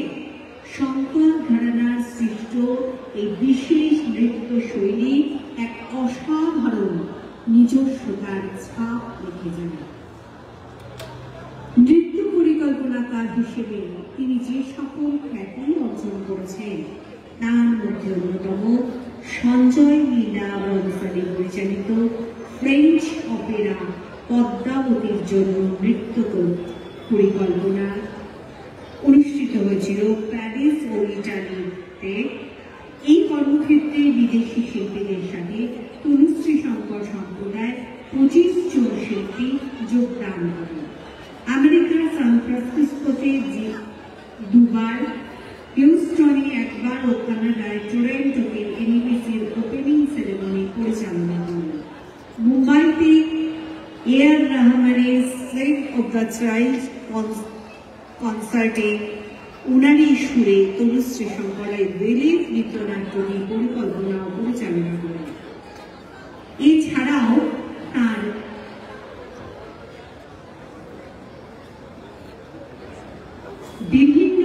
শঙ্কর ঘরানার সৃষ্ট এই বিশেষ নৃত্য শৈলী এক অসাধারণ নিজস্বতার ছাপ রেখে যায়। নৃত্য পরিকল্পনাকার হিসেবে তিনি যে সকল খ্যাতি অর্জন করেছেন তার মধ্যে অন্যতম সঞ্জয় লীলা বনসালী পরিচালিত ফ্রেঞ্চ অপেরা পদ্মাবতীর জন্য নৃত্য পরিকল্পনা অনুষ্ঠিত হয়েছিল প্যারিস ও ইটালিতে। এই কর্মক্ষেত্রে বিদেশি শিল্পীদের সাথে তনুশ্রী শঙ্কর সম্প্রদায় 25 জন শিল্পী যোগদান করেন। আমেরিকার সান ফ্রান্সিসকোতে 2 বার, হিউস্টনে 1 বার ও কানাডায় টরন্টোতে এনবিসির ওপেনিং সেরেমনি পরিচালনা করেন। মুম্বাইতে এআর রহমানের সেন্ট অফ দ্য চাইল্ড কনসার্টে উনারই সুরে তনুশ্রী শঙ্করের রিলিফ নৃত্যনাট্যটি পরিকল্পনা ও পরিচালনা করেন। এছাড়াও তার বিভিন্ন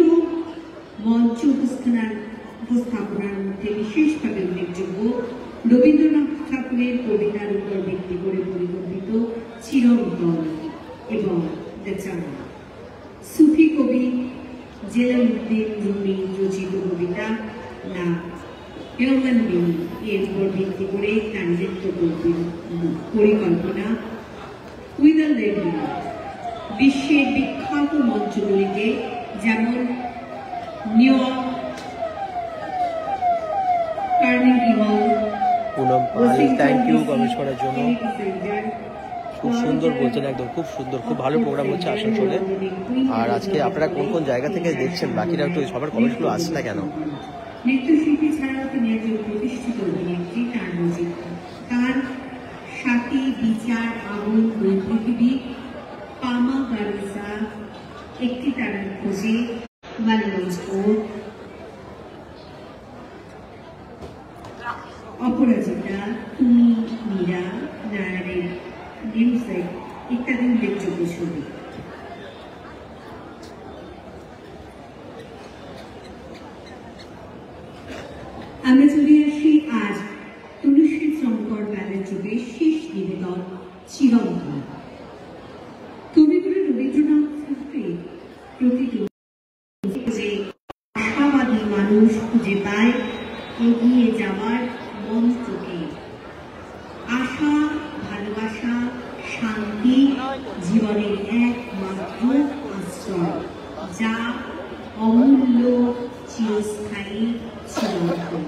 মঞ্চ উপস্থাপনার মধ্যে বিশেষভাবে উল্লেখযোগ্য রবীন্দ্রনাথ ঠাকুরের কবিতার উপর ভিত্তি করে পরিকল্পিত চিরন্তন এবং দ্য চাঁদ, সুফি কবি জেলালউদ্দিন রুমি রচিত কবিতা না হিউম্যান বিং এর উপর ভিত্তি করে তার নৃত্য পরিকল্পনা উইথ দ্য লেডি বিশ্বের বিখ্যাত মঞ্চগুলিতে যেমন নিউ ইয়র্ক, কার্নেগি হল, পুনম পাল, থ্যাংক ইউ কমেন্ট করার জন্য। খুব সুন্দর বলছেন, একদম খুব সুন্দর, খুব ভালো প্রোগ্রাম হচ্ছে আসানসোলে। আর আজকে আপনারা কোন কোন জায়গা থেকে দেখছেন বাকিরা একটু সবার কমেন্টগুলো আসছে না কেন? নৃত্যশিল্পী ছাড়াও তিনি একজন প্রতিষ্ঠিত অভিনেত্রী। তার নজির তার সাথী বিচার আগুন পৃথিবী, পামা গারিসা, একটি তারার খোঁজে, মালিগঞ্জ কোর্ট, ছবি। আমরা চলে আসি আজ তনুশ্রী শঙ্কর ব্যানার্জির শেষ নিবেদন চিরন্তন। কবিগুরু রবীন্দ্রনাথ ঠাকুরের প্রতিটি যে আশাবাদী মানুষ খুঁজে পায় এগিয়ে যাওয়ার মন্ত্রকে। আশা, ভালোবাসা, শান্তি জীবনের একমাত্র আশ্রয়, যা অমূল্য, চিরস্থায়ী, চিরন্তন।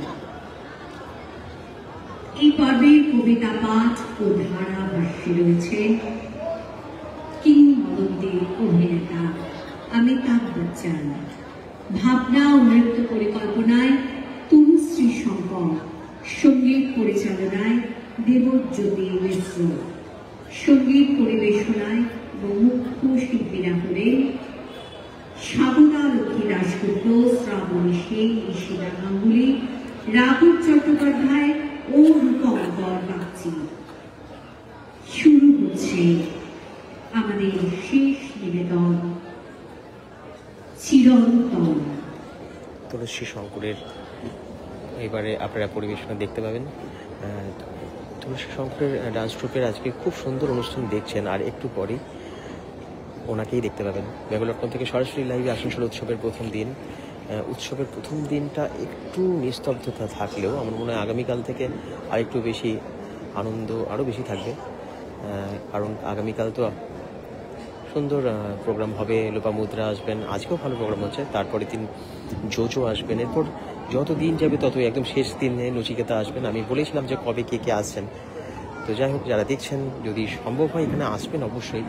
এই পর্বের কবিতা পাঠ ও ধারাভাষ্যে রয়েছে কিংবদন্তির অভিনেতা অমিতাভ বচ্চন, ভাবনা ও নৃত্য পরিকল্পনায় তনুশ্রী শঙ্কর, সঙ্গীত পরিচালনায় দেবজ্যোতি মিশ্র, সঙ্গীত পরিবেশনায় ও মুখ্য শিল্পীরা হলেন সাবনা লক্ষ্মী দাশগুপ্ত, শ্রাবণী সেন, ঈশিতা গাঙ্গুলি, রাঘব চট্টোপাধ্যায় ও রূপঙ্কর বাগচি। শুরু হচ্ছে আমাদের শেষ নিবেদন চিরন্তন। তনুশ্রী শঙ্করের এবারে আপনারা পরিবেশনা দেখতে পাবেন। তনুশ্রী শঙ্করের ডান্স ট্রুপের আজকে খুব সুন্দর অনুষ্ঠান দেখছেন, আর একটু পরেই ওনাকেই দেখতে পাবেন। বেঙ্গল.com থেকে সরাসরি লাইভে আসানসোল উৎসবের প্রথম দিন। উৎসবের প্রথম দিনটা একটু নিস্তব্ধতা থাকলেও আমার মনে হয় আগামীকাল থেকে আরেকটু বেশি আনন্দ আরও বেশি থাকবে, কারণ আগামীকাল তো সুন্দর প্রোগ্রাম হবে। লোপামুদ্রা আসবেন, আজকেও ভালো প্রোগ্রাম হচ্ছে, তারপরে দিন জোজো আসবেন, এরপর যত দিন যাবে ততই একদম শেষ দিনে নচিকেতা আসবেন। আমি বলেছিলাম যে কবে কে কে আসছেন, তো যাই হোক যারা দেখছেন যদি সম্ভব হয় এখানে আসবেন অবশ্যই,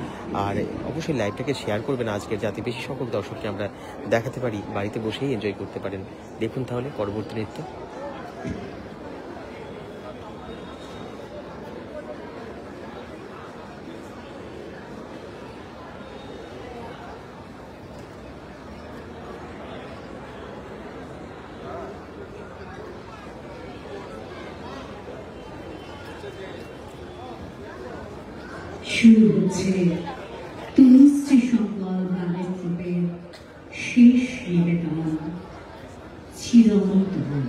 আর অবশ্যই লাইভটাকে শেয়ার করবেন আজকে, যাতে বেশি সংখ্যক দর্শককে আমরা দেখাতে পারি, বাড়িতে বসেই এনজয় করতে পারেন। দেখুন তাহলে পরবর্তী নৃত্য। শুরু হচ্ছে তনুশ্রী শঙ্কর ব্যানার্জির শেষ নিবেদন চিরন্তন।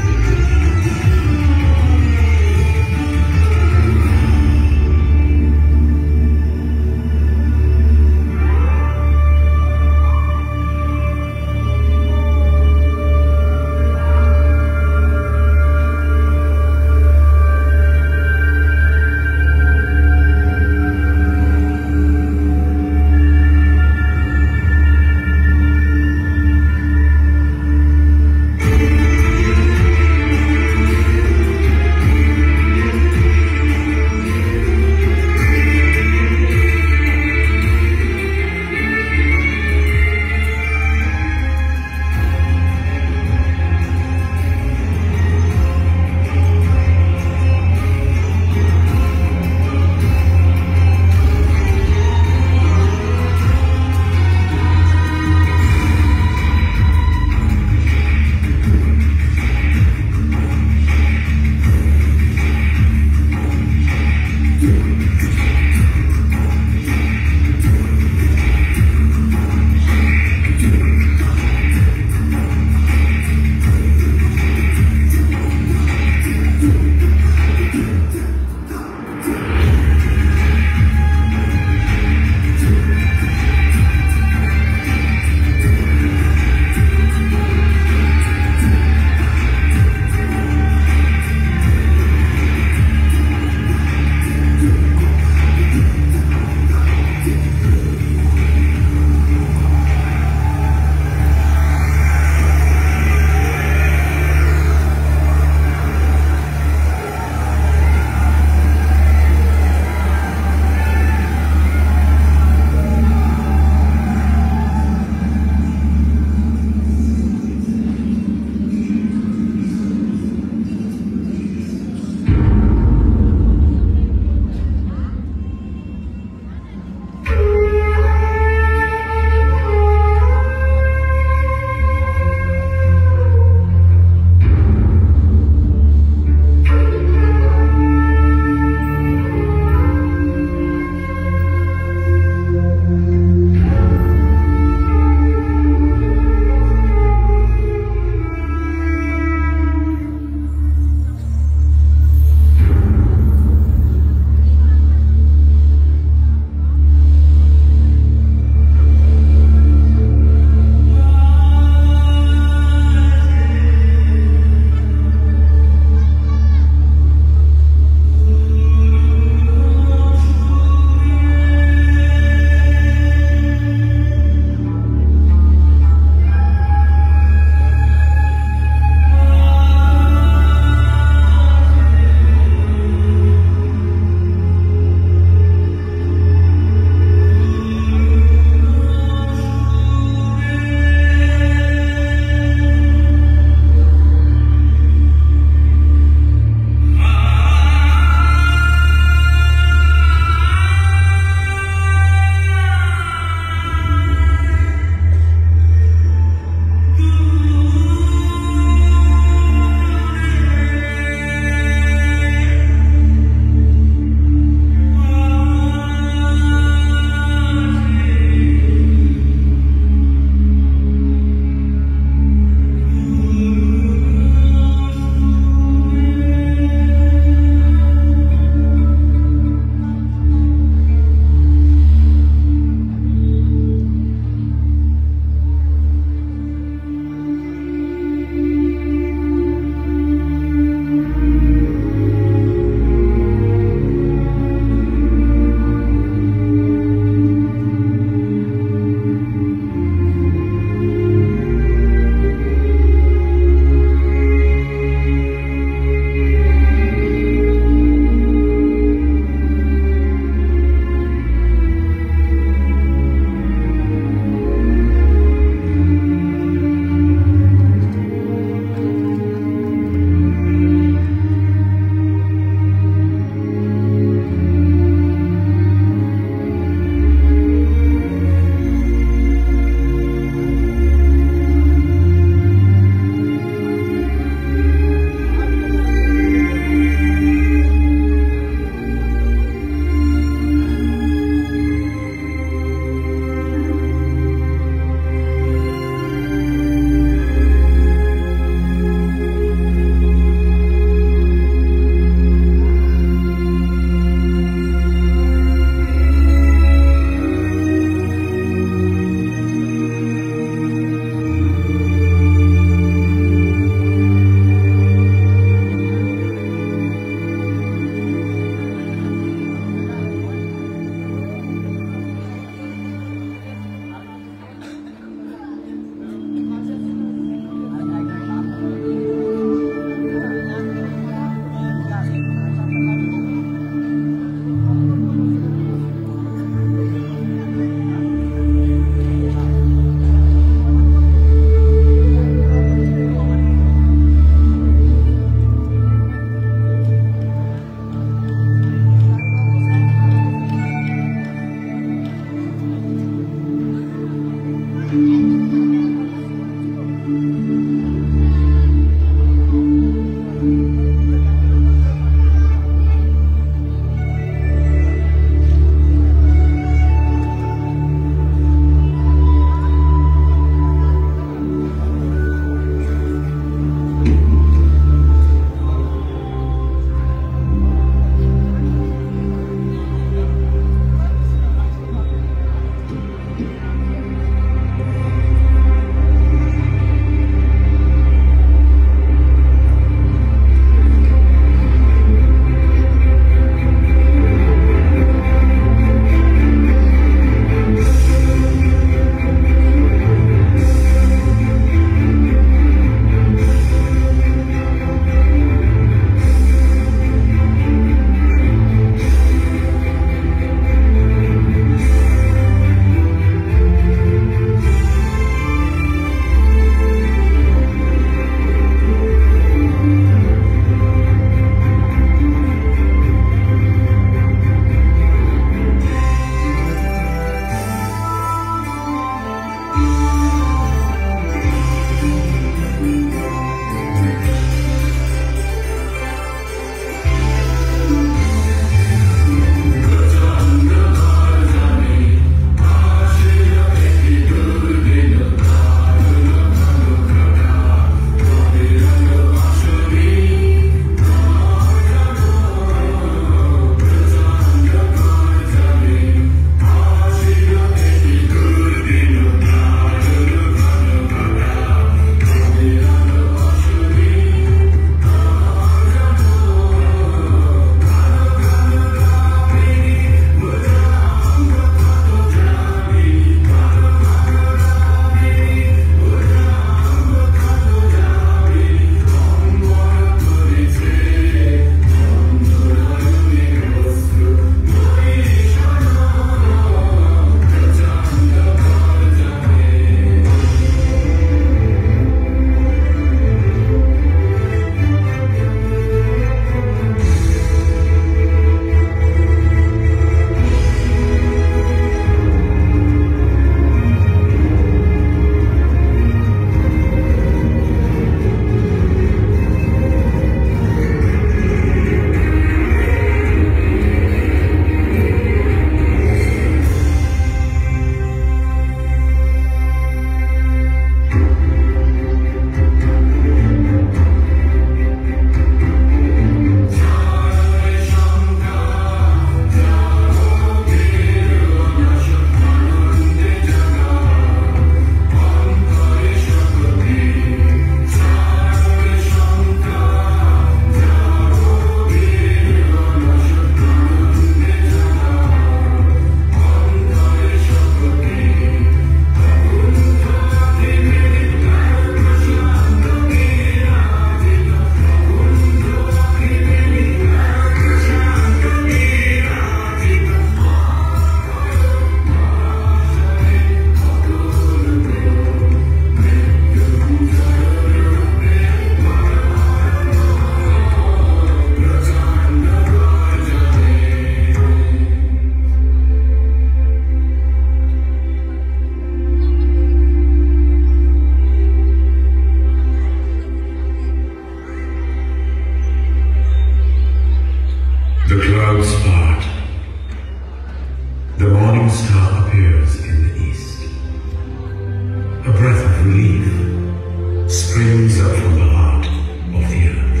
springs up from the heart of the earth.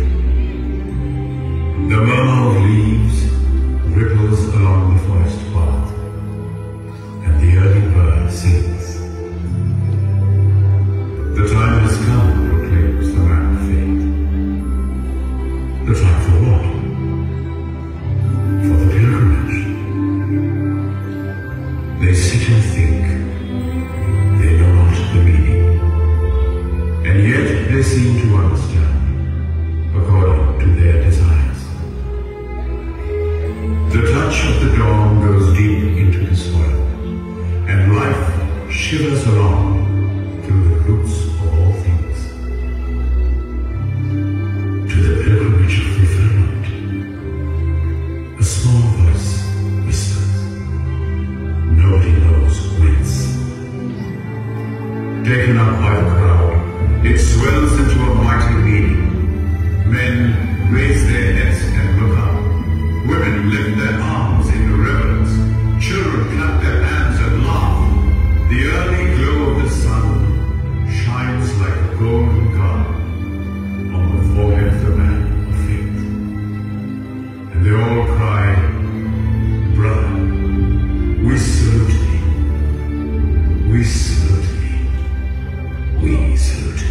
The murmur of leaves ripples along the forest path, and the early bird sings. The time has come, proclaims the man of faith. The time for what? For the pilgrimage. They sit and think. They know not the meaning. And yet they seem to understand, according to their desires. The touch of the dawn goes deep into the soil, and life shivers along through the roots of all things. To the pilgrimage of fulfillment, a small voice whispers. Nobody knows whence. Taken up by the crowd, it swells into a mighty meaning. Men raise their heads and look up. Women lift their arms in reverence. Children clap their hands and laugh. The early glow of the sun shines like a golden garland on the forehead of the man of faith. And they all cry, "Brother, we salute thee. We salute thee. We salute thee."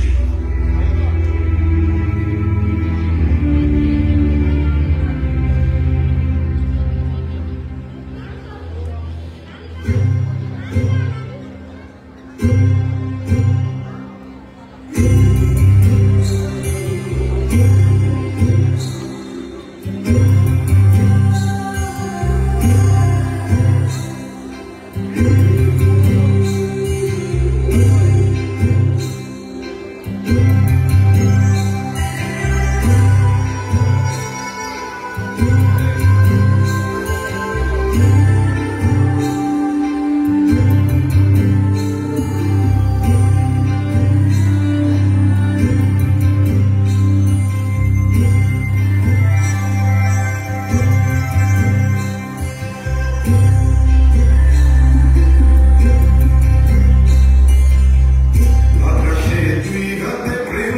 Prima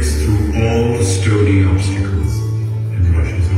breaks through all the stony obstacles and rushes on.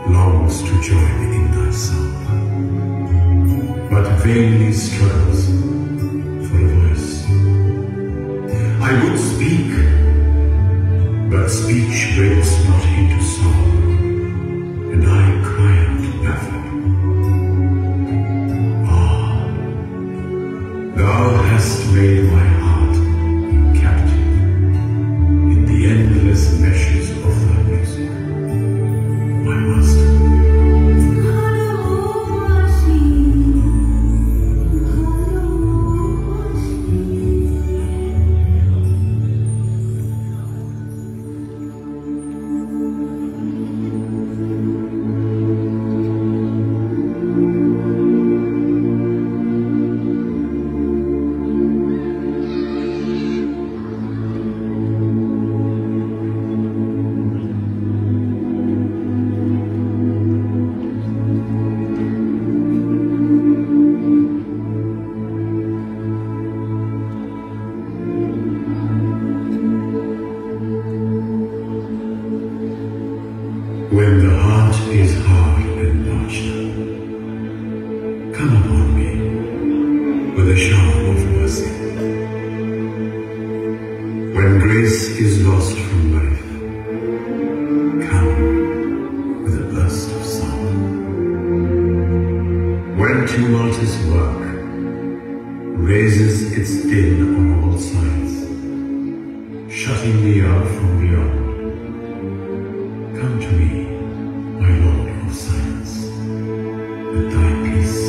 Longs to join in thy song, but vainly struggles for a voice. I would speak, but speech breaks not into song, and I cry out baffled. Ah, thou hast made my heart captive in the endless meshes of thy music. My master. When the heart is hard and parched up, come upon me with a shower of mercy. When grace is lost from life, come with a burst of song. When tumultuous work raises its din on all sides, shutting me out from beyond, come to me, my Lord of silence, with thy peace.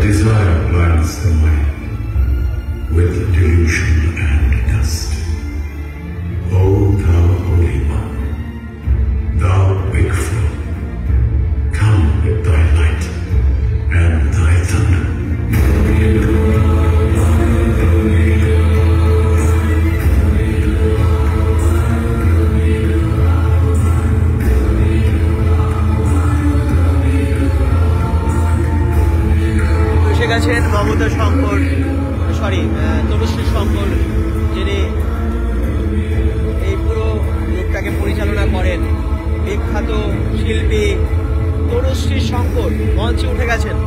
Desire blinds the mind with delusion and dust. O thou Holy One, thou wakeful, come with thy light and thy thunder. গেছেন মমতা শঙ্কর তনুশ্রী শঙ্কর, যিনি এই পুরো গ্রুপটাকে পরিচালনা করেন। বিখ্যাত শিল্পী তনুশ্রী শঙ্কর মঞ্চে উঠে গেছেন।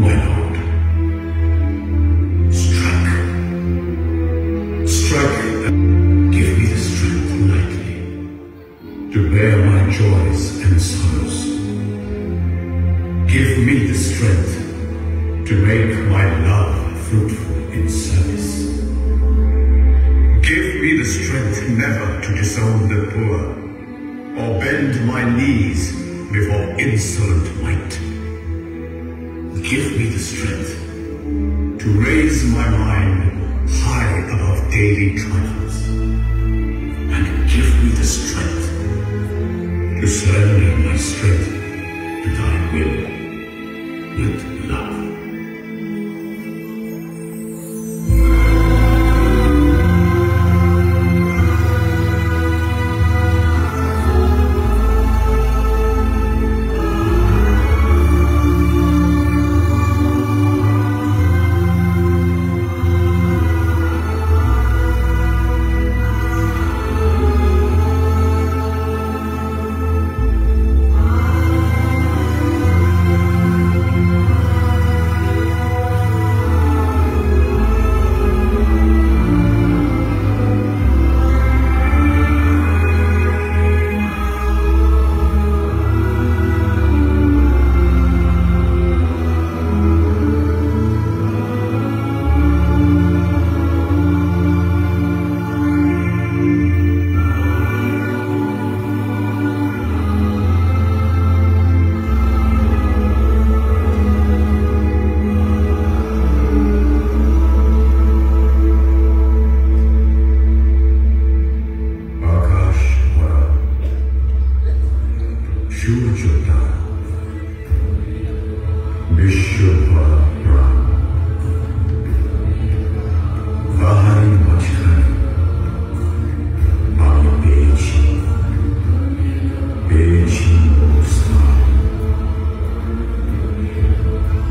my Lord. Strike and give me the strength lightly to bear my joys and sorrows. Give me the strength to make my love fruitful in service. Give me the strength never to disown the poor or bend my knees before insolent might. Give me the strength to raise my mind high above daily trials, and give me the strength to surrender my strength to thy will with love.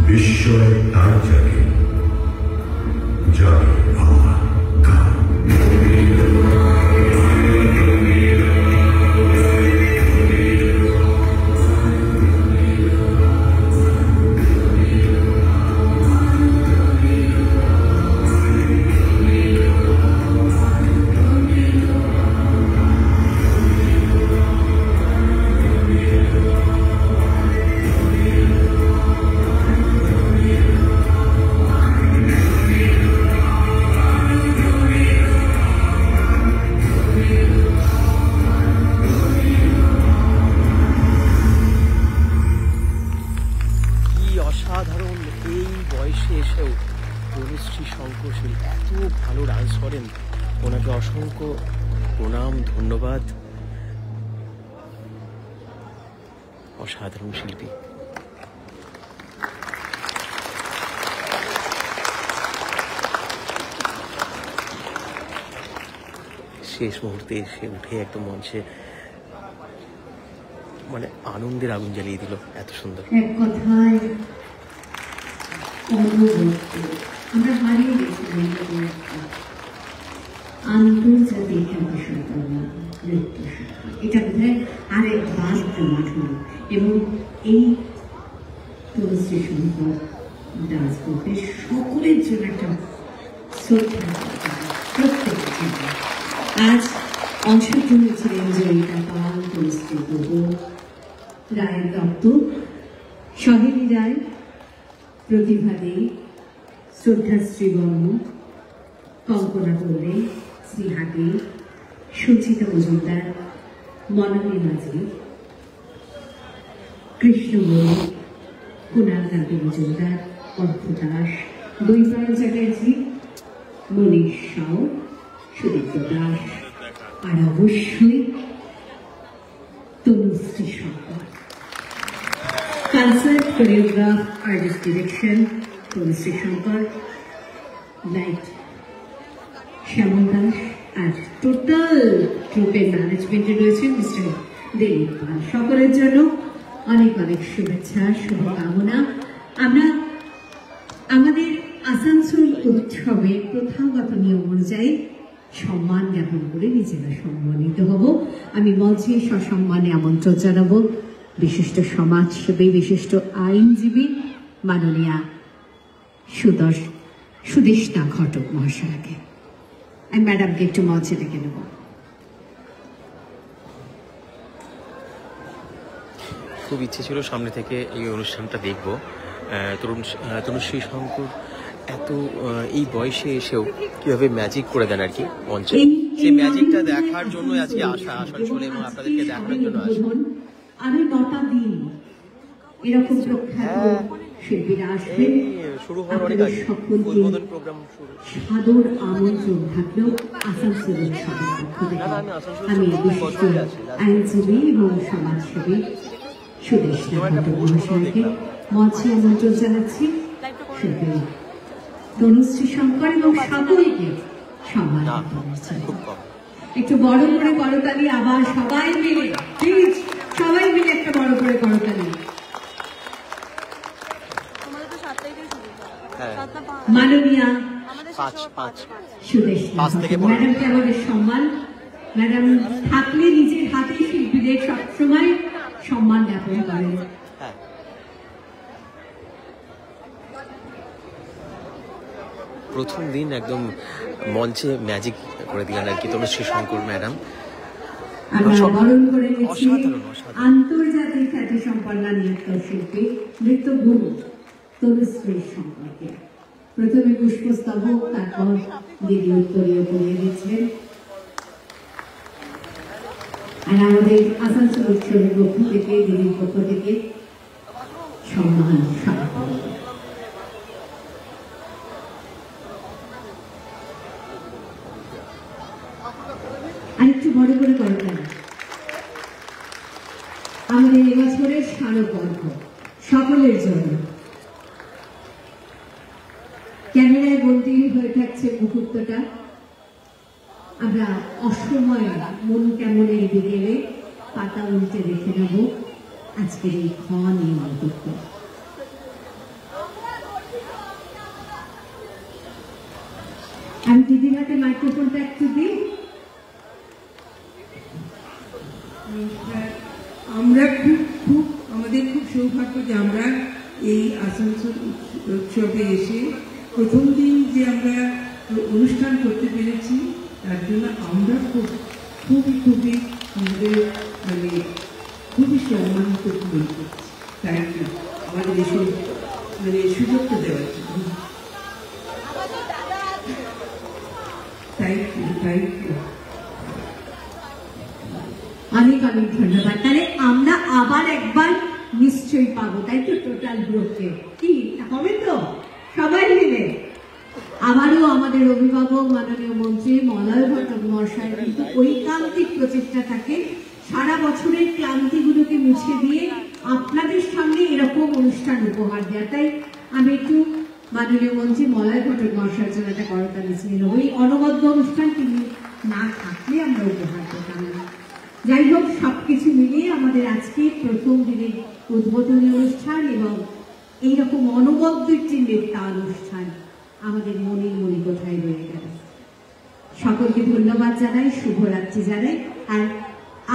বিস্ময় তার জাগে জাগে আমার গান। অসাধারণ এই বয়সে এসেও তনুশ্রী শঙ্করশীল এত ভালো ডান্স করেন, ওনাকে অসংখ্য প্রণাম, ধন্যবাদ। অসাধারণ শিল্পী। শেষ মুহূর্তে এসে উঠে একদম মঞ্চে মানে আনন্দের আগুন জ্বালিয়ে দিল, এত সুন্দর। এক কথায় আমরা হারিয়ে গেছি আন্তর্জাতিক খ্যাতিসম্পন্ন নৃত্য শাখা। এটা বোধহয় আরেকবার প্রমাণ হল। এবং এই তনুশ্রী শঙ্কর ডান্স গ্রুপের সকলের জন্য একটা শ্রদ্ধা, প্রত্যেকের জন্য। আজ অংশগ্রহণ ছিলেন জয়িতা পাল, তনুশ্রী প্রভু, রায়ের দত্ত, সহেলী রায়, প্রতিভা দে, শ্রদ্ধাশ্রী বর্ম, কল্পনা দোলে, স্নেহা দে, সুচিতা মজুমদার, মননী মাঝি, কৃষ্ণ মল্লিক, কুণাল কান্তি মজুমদার, অর্থ দাস, দৈপায়ন চ্যাটার্জি, মনীষ সাউ, সুদীপ্ত দাস, আর অবশ্যই Tanushree Shankar. Concert choreograph, artist direction Tanushree Shankar, light Shyamal Das, আর টোটাল ট্রুপের ম্যানেজমেন্টে রয়েছেন মিস্টার দিলীপ পাল। সকলের জন্য অনেক অনেক শুভেচ্ছা, শুভকামনা। আমরা আমাদের আসানসোল উৎসবে প্রথাগত নিয়ম অনুযায়ী সম্মান জ্ঞাপন করে নিজেরা সম্মানিত হব। আমি মঞ্চে সসম্মানে আমন্ত্রণ জানাবো বিশিষ্ট সমাজসেবী, বিশিষ্ট আইনজীবী মাননীয়া সুদেষ্ণা ঘটক মহাশয়কে। আমি ম্যাডামকে একটু মঞ্চে ডেকে নেব। খুব ইচ্ছে ছিল সামনে থেকে এই অনুষ্ঠানটা দেখবো। তনুশ্রী শঙ্কর এত এই বয়সে এসেও কিভাবে ম্যাজিক করে দেন আর কি মঞ্চে, সেই ম্যাজিকটা দেখার জন্য আজকে আসা আসানসোলে এবং আপনাদেরকে দেখানোর জন্য আসা। আরো 9টা দিন এরকম প্রখ্যাত শিল্পীরা আসবেন। শুরু হওয়ার অনেক আগে উদ্বোধন প্রোগ্রাম শুরু। সাদর আমন্ত্রণ থাকলো আসানসোল উৎসবের পক্ষ থেকে। আমি বিশিষ্ট আইনজীবী এবং সমাজসেবী সুদেষ্ণা ঘটক মহাশয়কে মঞ্চে আমন্ত্রণ জানাচ্ছি। শিল্পী তনুশ্রী শঙ্কর এবং সকলকে সম্মানিত করছেন। একটু বড় করে করতালি, আবার সবাই মিলে প্লিজ, সবাই মিলে একটা বড় করে করতালি। মাননীয়া সুদেষ্ণা ম্যাডামকে আমাদের সম্মান। ম্যাডাম থাকলে নিজের হাতে শিল্পীদের সবসময় সম্মান জ্ঞাপন করেন। প্রথম দিন একদম মঞ্চে ম্যাজিক করে দিলেন আর কি তনুশ্রী শঙ্কর ম্যাডাম। আমরা বরণ করে নিচ্ছি আন্তর্জাতিক খ্যাতি সম্পন্ন নৃত্যশিল্পী নৃত্যগুরু তনুশ্রী শঙ্করকে। প্রথমে পুষ্পস্তবক, তারপর দিদি উত্তরীয় পরিয়ে দিচ্ছেন। আর আমাদের আসানসোল উৎসবের পক্ষ থেকে, দিদির পক্ষ থেকে সম্মান স্মারক। আরেকটু বড় করে করবেন। আমাদের এবছরের স্মারকবর্ষ সকলের জন্য ক্যামেরায় বন্দী হয়ে থাকছে মুহূর্তটা। আমরা অসময় মন কেমনের বিকেলে পাতা উল্টে দেখে নেব আজকের এই ক্ষণীয় মুহূর্ত। আমি দিদির হাতে মাইক্রোফোনটা একটু দিই। আমরা খুব আমাদের খুব সৌভাগ্য যে আমরা এই আসানসোল উৎসবে এসে প্রথম দিন যে আমরা অনুষ্ঠান করতে পেরেছি তার জন্য আমরা খুবই আমাদের মানে খুবই সম্মানিত বোধ করছি। থ্যাংক ইউ আমাদের এসব মানে সুযোগটা দেওয়ার জন্য। থ্যাংক ইউ অনেক অনেক ধন্যবাদ। তাহলে আমরা আবার একবার নিশ্চয়ই পাবো, তাই তো? টোটাল গ্রুপকে কি হবে তো সবাই মিলে? আবারও আমাদের অভিভাবক মাননীয় মন্ত্রী মলয় ঘটক মহাশয় কিন্তু ঐকান্তিক প্রচেষ্টা থাকে সারা বছরের ক্লান্তিগুলোকে মুছে দিয়ে আপনাদের সামনে এরকম অনুষ্ঠান উপহার দেওয়া। তাই আমি একটু মাননীয় মন্ত্রী মলয় ঘটক মহাশয়ের জন্য একটা করতালি ছিল। ওই অনবদ্য অনুষ্ঠান তিনি না থাকলে আমরা উপহার পেতাম না। যাই হোক, সবকিছু মিলিয়ে আমাদের আজকে প্রথম দিনের উদ্বোধনী অনুষ্ঠান এবং এইরকম অনবদ্য একটি নৃত্যা অনুষ্ঠান আমাদের মনের মনে কোথায় রয়ে গেল। সকলকে ধন্যবাদ জানাই, শুভরাত্রি জানাই। আর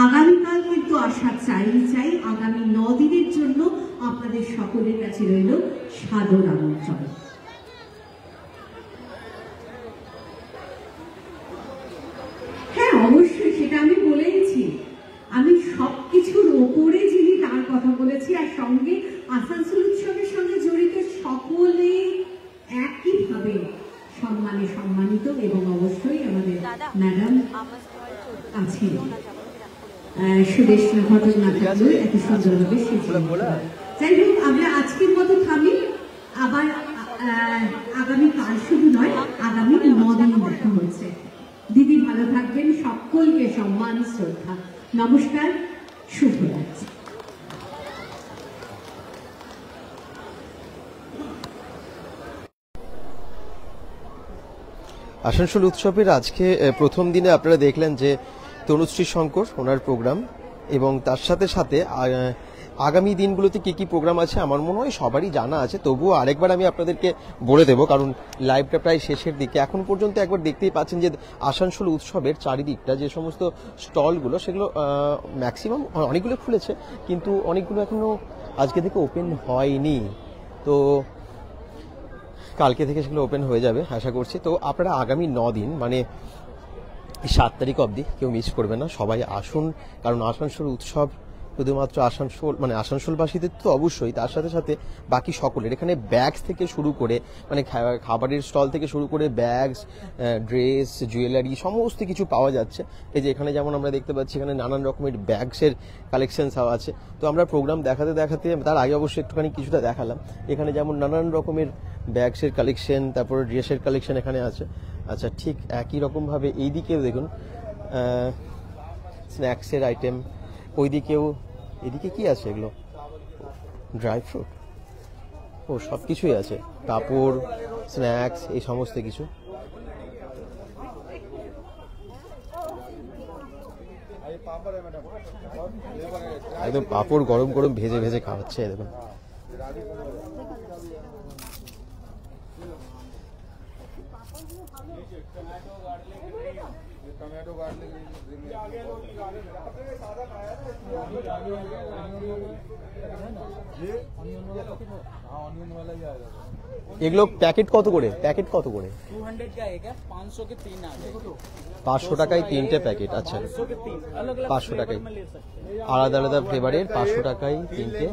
আগামীকাল কিন্তু আসা চাই আগামী 9 দিনের জন্য আপনাদের সকলের কাছে রইল সাদর আমন্ত্রণ। হ্যাঁ, অবশ্যই সেটা আমি বলেইছি। আমি সবকিছুর ওপরে যিনি তার কথা বলেছি, আর সঙ্গে আসানসোল উৎসবের সঙ্গে জড়িত সকলে একইভাবে সম্মানে সম্মানিত এবং অবশ্যই আমাদের ম্যাডাম আছেন। সুদেষ্ণা ঘটক না থাকলে এত সুন্দরভাবে যাই হোক, আমরা আজকের মতো থামি। আবার আগামীকাল শুধু নয়, আগামী 9 দিন দেখা হচ্ছে। দিদি ভালো থাকবেন, সকলকে সম্মান শ্রদ্ধা, নমস্কার, শুভরাত্রি। আসানসোল উৎসবের আজকে প্রথম দিনে আপনারা দেখলেন যে তনুশ্রী শঙ্কর ওনার প্রোগ্রাম, এবং তার সাথে সাথে আগামী দিনগুলোতে কি কি প্রোগ্রাম আছে আমার মনে হয় সবারই জানা আছে, তবুও আরেকবার আমি আপনাদেরকে বলে দেবো, কারণ লাইভটা প্রায় শেষের দিকে। এখন পর্যন্ত একবার দেখতেই পাচ্ছেন যে আসানসোল উৎসবের চারিদিকটা যে সমস্ত স্টলগুলো, সেগুলো ম্যাক্সিমাম অনেকগুলো খুলেছে, কিন্তু অনেকগুলো এখনো আজকে থেকে ওপেন হয়নি। তো কালকে থেকে সেগুলো ওপেন হয়ে যাবে আশা করছি। তো আপনারা আগামী 9 দিন মানে 7 তারিখ অবধি কেউ মিস করবে না, সবাই আসুন। কারণ আসানসোল উৎসব শুধুমাত্র আসানসোল মানে আসানসোলবাসীদের তো অবশ্যই, তার সাথে সাথে বাকি সকলের। এখানে ব্যাগস থেকে শুরু করে মানে খাবারের স্টল থেকে শুরু করে ব্যাগস, ড্রেস, জুয়েলারি সমস্ত কিছু পাওয়া যাচ্ছে। এই যে এখানে যেমন আমরা দেখতে পাচ্ছি এখানে নানান রকমের ব্যাগসের কালেকশনস আছে। তো আমরা প্রোগ্রাম দেখাতে দেখাতে তার আগে অবশ্যই একটুখানি কিছুটা দেখালাম। এখানে যেমন নানান রকমের ব্যাগসের কালেকশন, তারপরে ড্রেসের কালেকশন এখানে আছে। আচ্ছা, ঠিক একই রকমভাবে এইদিকেও দেখুন স্ন্যাক্সের আইটেম, ওইদিকেও। এদিকে কি আছে এগুলো? ড্রাই ফ্রুট, ও সব কিছুই আছে, কাপড়, স্ন্যাক্স, এই সমস্ত কিছু। একদম পাঁপড় গরম গরম ভেজে ভেজে খাওয়াচ্ছে দেখুন। এগুলো প্যাকেট কত করে? প্যাকেট কত করে? 200 का एक है, 500 के 3 आ गए। 500 টাকায় 3টে প্যাকেট। আচ্ছা, 500 টাকায় আলাদা আলাদা ফ্লেভারের 500 টাকায় 3টে।